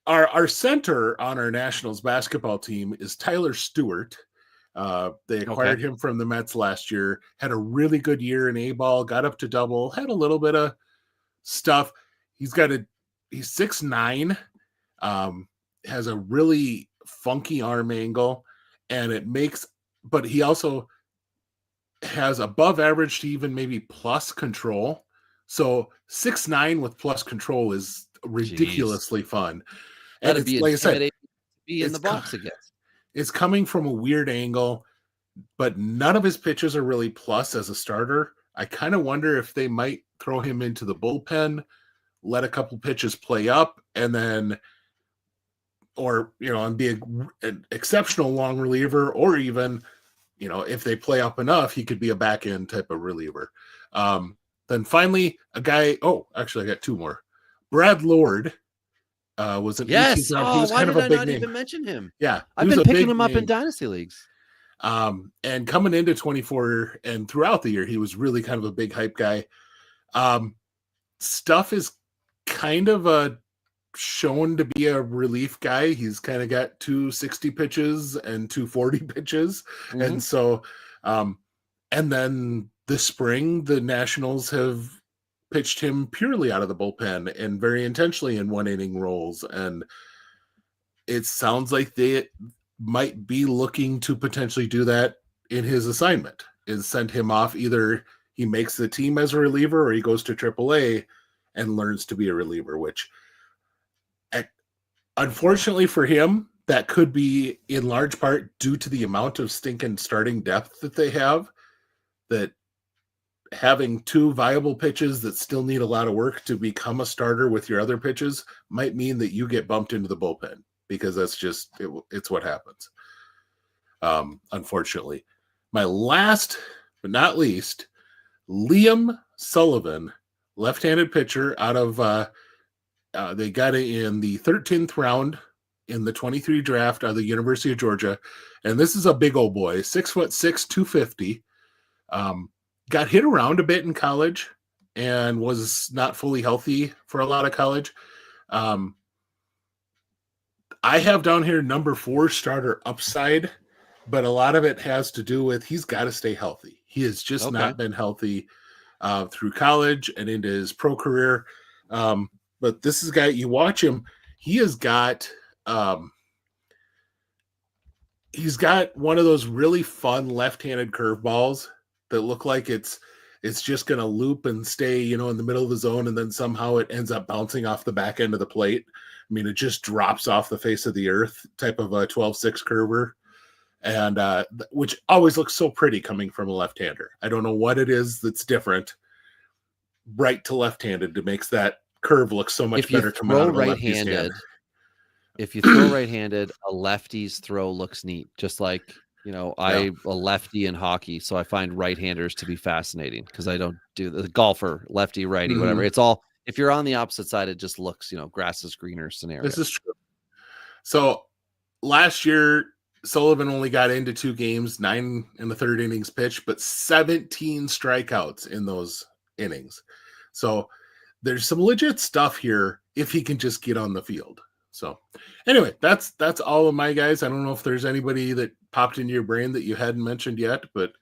our center on our Nationals basketball team is Tyler Stewart. They acquired him from the Mets last year, had a really good year in A-ball, got up to double, had a little bit of stuff. He's 6'9", has a really funky arm angle, and but he also has above average to even maybe plus control. So 6'9" with plus control is ridiculously fun. And it's like I said, to be in the box again. It's coming from a weird angle, but none of his pitches are really plus as a starter. I kind of wonder if they might throw him into the bullpen, let a couple pitches play up, and then, and be an exceptional long reliever, or even, if they play up enough, he could be a back end type of reliever. Then finally, a guy. Oh, actually, I got two more. Brad Lord. Was an 18th round. He was kind of a big name. Even mention him? Yeah, I've been picking him up in dynasty leagues. And coming into 24 and throughout the year, he was really kind of a big hype guy. Stuff is kind of shown to be a relief guy. He's kind of got 260 pitches and 240 pitches, and so, and then this spring the Nationals have pitched him purely out of the bullpen and very intentionally in 1-inning roles. And it sounds like they might be looking to potentially do that in his assignment, is send him off. Either he makes the team as a reliever or he goes to AAA and learns to be a reliever, which unfortunately for him, that could be in large part due to the amount of stinking starting depth that they have, that having two viable pitches that still need a lot of work to become a starter with your other pitches might mean that you get bumped into the bullpen, because that's just, it's what happens. Unfortunately. My last but not least, Liam Sullivan, left-handed pitcher out of, they got it in the 13th round in the 23 draft out of the University of Georgia. And this is a big old boy, 6'6", 250. Got hit around a bit in college and was not fully healthy for a lot of college. I have down here number 4 starter upside, but a lot of it has to do with he's got to stay healthy. He has just not been healthy through college and into his pro career. But this is a guy, you watch him, he has got he's got one of those really fun left-handed curveballs that look like it's just going to loop and stay, in the middle of the zone, and then somehow it ends up bouncing off the back end of the plate. I mean, it just drops off the face of the earth type of a 12-6 curver, and which always looks so pretty coming from a left-hander. I don't know what it is that's different, right to left-handed, that makes that curve look so much better coming out of a lefty's hand. If you throw right-handed, a lefty's throw looks neat, just like I'm a lefty in hockey, so I find right-handers to be fascinating because I don't do the golfer, lefty, righty, whatever. It's all, if you're on the opposite side, it just looks, grass is greener scenario. This is true. So last year, Sullivan only got into 2 games, 9 in the 3rd innings pitched, but 17 strikeouts in those innings. So there's some legit stuff here if he can just get on the field. So anyway, that's all of my guys. I don't know if there's anybody that popped into your brain that you hadn't mentioned yet, but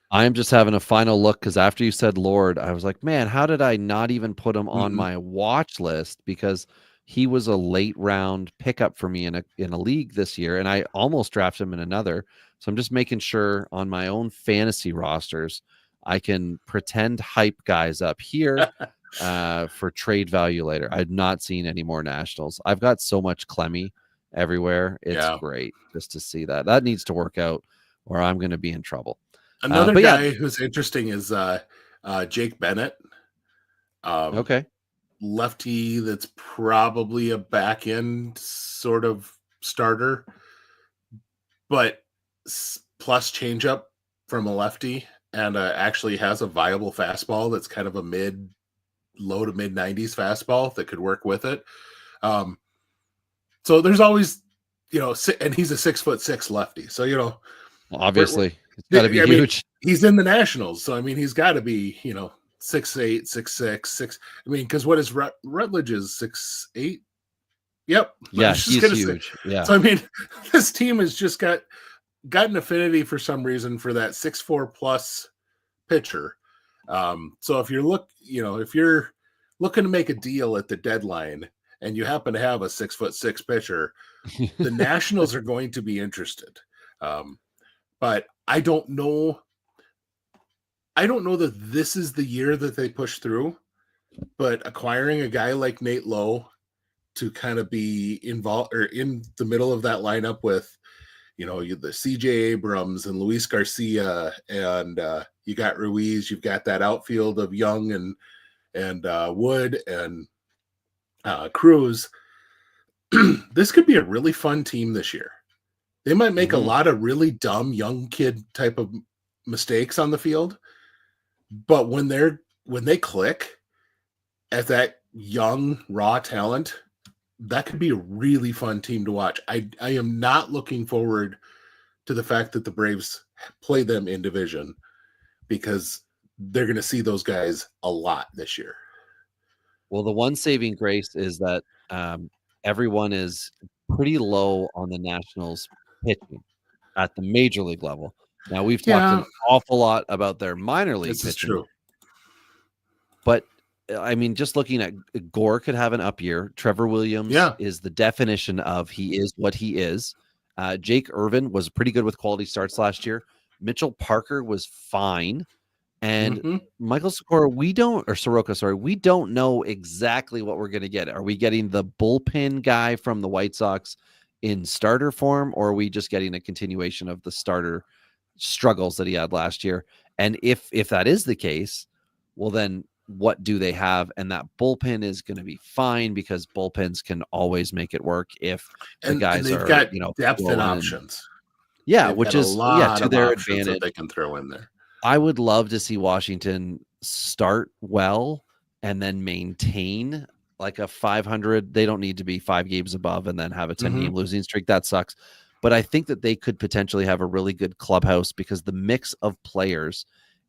I'm just having a final look because after you said Lord, I was like, man, how did I not even put him on my watch list? Because he was a late round pickup for me in a league this year, and I almost drafted him in another. So I'm just making sure on my own fantasy rosters I can pretend hype guys up here for trade value later. I've not seen any more Nationals. I've got so much Clemmy everywhere. It's great just to see that. That needs to work out, or I'm going to be in trouble. Another guy who's interesting is Jake Bennett. Okay. Lefty that's probably a back end sort of starter, but plus changeup from a lefty, and actually has a viable fastball that's kind of a low to mid 90s fastball that could work with it. So there's always, and he's a 6'6" lefty. So, well, obviously it's got to be huge. He's in the Nationals. So, he's got to be, 6'8", 6'6", 6. Because what is Rutledge is 6'8". Yep. Yeah, he's huge. Yeah. So, this team has just got an affinity for some reason for that 6'4" plus pitcher. So if you're looking to make a deal at the deadline and you happen to have a 6'6" pitcher, the Nationals are going to be interested. But I don't know that this is the year that they push through, but acquiring a guy like Nate Lowe to kind of be involved or in the middle of that lineup with, the CJ Abrams and Luis Garcia, and you got Ruiz, you've got that outfield of Young and Wood and Cruz. This could be a really fun team this year. They might make a lot of really dumb young kid type of mistakes on the field, but when they click at that young raw talent, that could be a really fun team to watch. I am not looking forward to the fact that the Braves play them in division, because they're going to see those guys a lot this year. Well, the one saving grace is that everyone is pretty low on the Nationals pitching at the major league level. Now, we've talked an awful lot about their minor league pitching. This is true. But just looking at Gore could have an up year. Trevor Williams is the definition of he is what he is. Jake Irvin was pretty good with quality starts last year. Mitchell Parker was fine. And Michael Soroka, we don't know exactly what we're going to get. Are we getting the bullpen guy from the White Sox in starter form, or are we just getting a continuation of the starter struggles that he had last year? And if that is the case, well, then what do they have? And that bullpen is going to be fine, because bullpens can always make it work if the guys they've are got depth and options. Yeah, They've which got is a lot to of their options advantage. that they can throw in there. I would love to see Washington start well and then maintain like a 500. They don't need to be 5 games above and then have a 10-game losing streak. That sucks. But I think that they could potentially have a really good clubhouse, because the mix of players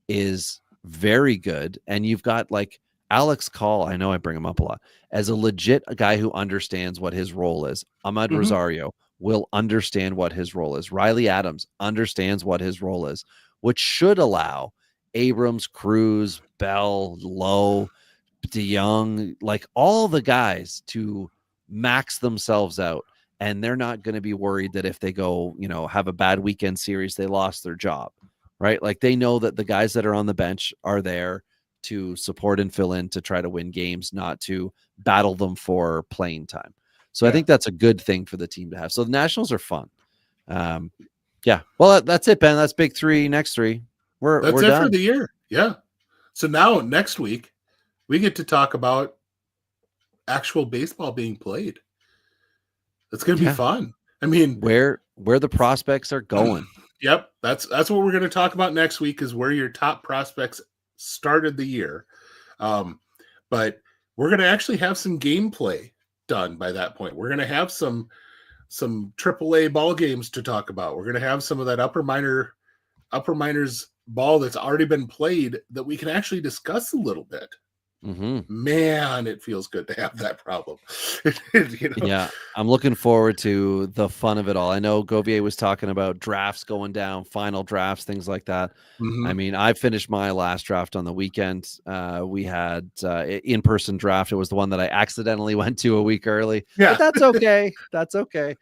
is very good. And you've got like Alex Call, I know I bring him up a lot, as a legit guy who understands what his role is. Ahmad Rosario will understand what his role is. Riley Adams understands what his role is, which should allow Abrams, Cruz, Bell, Lowe, DeYoung, like all the guys to max themselves out. And they're not going to be worried that if they go, have a bad weekend series, they lost their job, right? Like they know that the guys that are on the bench are there to support and fill in to try to win games, not to battle them for playing time. So I think that's a good thing for the team to have. So the Nationals are fun. Well, that's it, Ben. That's big 3, next 3. We're it done for the year. Yeah. So now next week we get to talk about actual baseball being played. It's going to be fun. Where the prospects are going. Yep. That's what we're going to talk about next week, is where your top prospects started the year. But we're going to actually have some gameplay done by that point. We're going to have some some AAA ball games to talk about. We're going to have some of that upper minors ball that's already been played that we can actually discuss a little bit. Man, it feels good to have that problem. Yeah, I'm looking forward to the fun of it all. I know Govier was talking about drafts going down, final drafts, things like that. I mean, I finished my last draft on the weekend. We had in-person draft. It was the one that I accidentally went to a week early. Yeah, but that's okay. That's okay.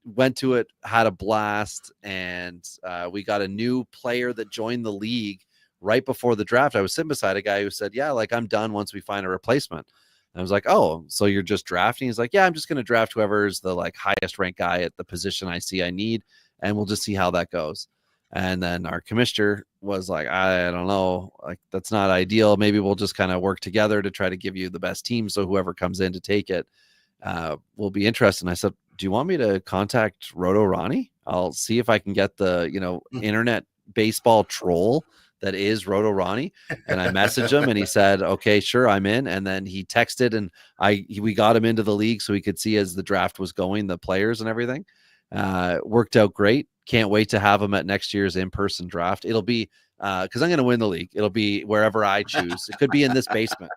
Went to it, had a blast, and we got a new player that joined the league right before the draft. I was sitting beside a guy who said, yeah, like I'm done once we find a replacement. And I was like, oh, so you're just drafting? He's like, yeah, I'm just going to draft whoever's the like highest ranked guy at the position I see I need. And we'll just see how that goes. And then our commissioner was like, I don't know, like that's not ideal. Maybe we'll just kind of work together to try to give you the best team. So whoever comes in to take it will be interested. And I said, do you want me to contact Roto Ronnie? I'll see if I can get the, internet baseball troll that is Roto Ronnie. And I messaged him and he said, okay, sure, I'm in. And then he texted and we got him into the league so he could see as the draft was going, the players and everything. Worked out great. Can't wait to have him at next year's in-person draft. It'll be because I'm going to win the league. It'll be wherever I choose. It could be in this basement.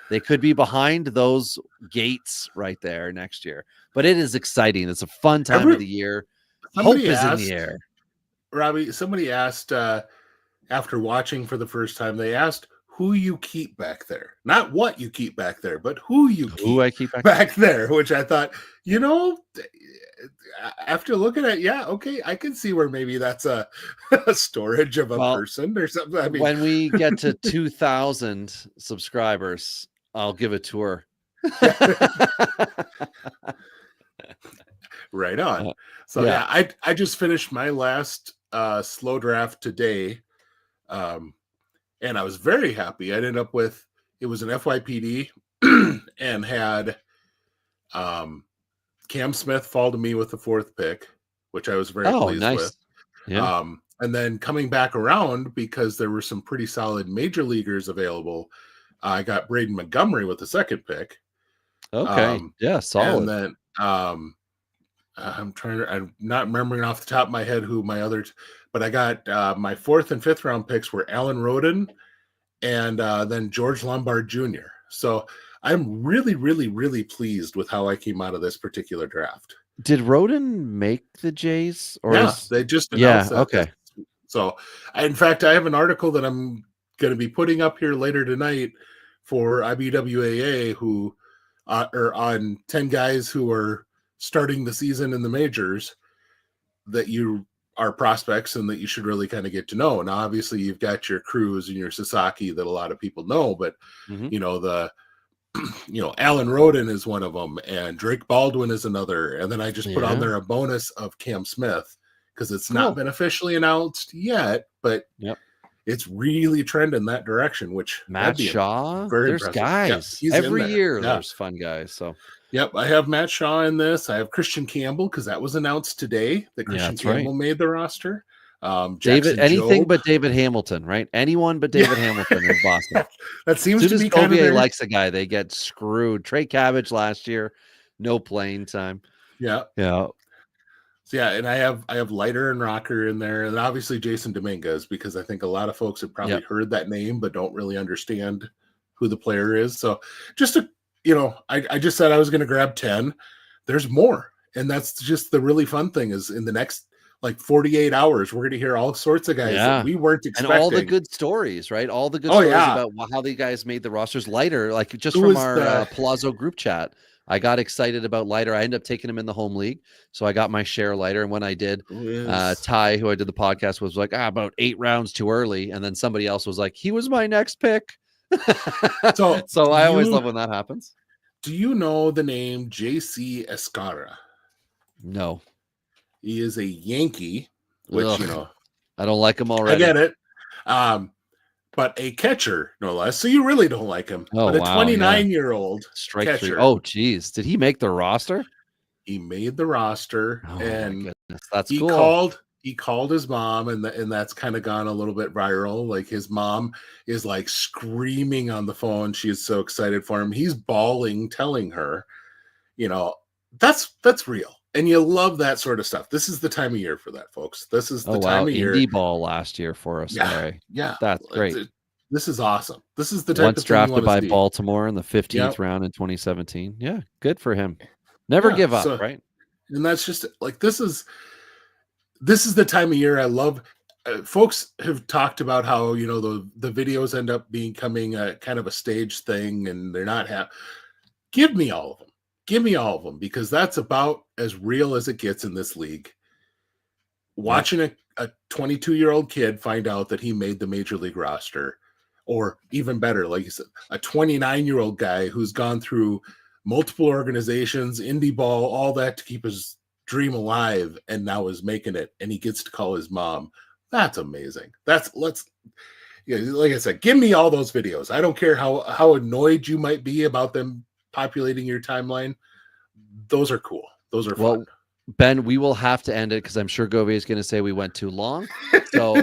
They could be behind those gates right there next year. But it is exciting. It's a fun time of the year. Hope is in the air. Robbie, somebody asked after watching for the first time, they asked who you keep back there. Not what you keep back there, but who I keep back there, which I thought, after looking at, okay, I can see where maybe that's a storage of a person or something. I mean, when we get to 2,000 subscribers, I'll give a tour. Right on. So I just finished my last slow draft today. And I was very happy. I ended up with, it was an FYPD and had Cam Smith fall to me with the 4th pick, which I was very pleased with. Yeah. And then coming back around because there were some pretty solid major leaguers available, I got Braden Montgomery with the 2nd pick. Okay. Solid. And then I'm not remembering off the top of my head who my others, but I got my 4th and 5th round picks were Alan Roden and then George Lombard Jr. So I'm really, really, really pleased with how I came out of this particular draft. Did Roden make the Jays? Or they just announced that. Okay. So, in fact, I have an article that I'm going to be putting up here later tonight for IBWAA who are on 10 guys who are starting the season in the majors that you are prospects and that you should really kind of get to know. Now, obviously, you've got your Cruz and your Sasaki that a lot of people know, but Alan Roden is one of them, and Drake Baldwin is another. And then I just put on there a bonus of Cam Smith because it's not been officially announced yet, but it's really trending that direction. Which Matt Shaw, there's impressive. Guys every year. There's fun guys. So. Yep, I have Matt Shaw in this. I have Christian Campbell because that was announced today that Christian Campbell made the roster. But David Hamilton, right? Anyone but David Hamilton in Boston. That seems to be kind of likes a guy. They get screwed. Trey Cabbage last year, no playing time. Yeah. So and I have Leiter and Rocker in there, and obviously Jason Dominguez because I think a lot of folks have probably heard that name but don't really understand who the player is. So just to I just said I was going to grab 10. There's more. And that's just the really fun thing is in the next 48 hours, we're going to hear all sorts of guys that we weren't expecting. And all the good stories, right? All the good stories about how the guys made the rosters. Leiter, just from our Pallazzo group chat, I got excited about Leiter. I ended up taking him in the home league. So I got my share Leiter. And when I did, Ty, who I did the podcast, was like, about 8 rounds too early. And then somebody else was like, he was my next pick. So I always love when that happens. Do you know the name JC Escara? No. He is a Yankee, which I don't like him already. I get it. But a catcher, no less. So you really don't like him. Oh, but a 29-year-old strike catcher. 3. Oh, geez. Did he make the roster? He made the roster, and that's he cool. He called his mom, and that's kind of gone a little bit viral. Like his mom is screaming on the phone. She is so excited for him. He's bawling, telling her, that's real. And you love that sort of stuff. This is the time of year for that, folks. This is the time of year. Indie ball last year for us. Yeah, Larry. yeah. That's great. This is awesome. This is the type Once of thing you drafted want by to see. Baltimore in the 15th round in 2017. Yeah, good for him. Never give up, right? And that's just like this is the time of year I love. Folks have talked about how the videos end up becoming a kind of a stage thing, and they're not Give me all of them. Give me all of them, because that's about as real as it gets in this league. Watching a 22-year-old kid find out that he made the major league roster, or even better, like you said, a 29-year-old guy who's gone through multiple organizations, indie ball, all that to keep his dream alive, and now is making it, and he gets to call his mom. That's amazing. Like I said, give me all those videos. I don't care how annoyed you might be about them populating your timeline. Those are cool. Those are fun. Ben, we will have to end it because I'm sure Gobe is going to say we went too long. So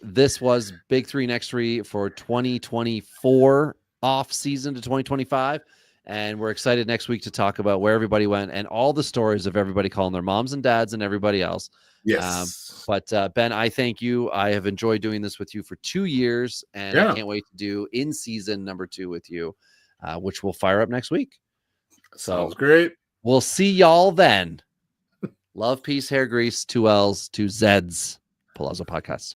this was Big Three Next Three for 2024 off season to 2025. And we're excited next week to talk about where everybody went and all the stories of everybody calling their moms and dads and everybody else. Yes. But Ben, I thank you. I have enjoyed doing this with you for 2 years, and I can't wait to do in season number 2 with you, which we'll fire up next week. Sounds great. We'll see y'all then. Love, peace, hair grease, 2 L's, 2 Z's. Pallazzo Podcast.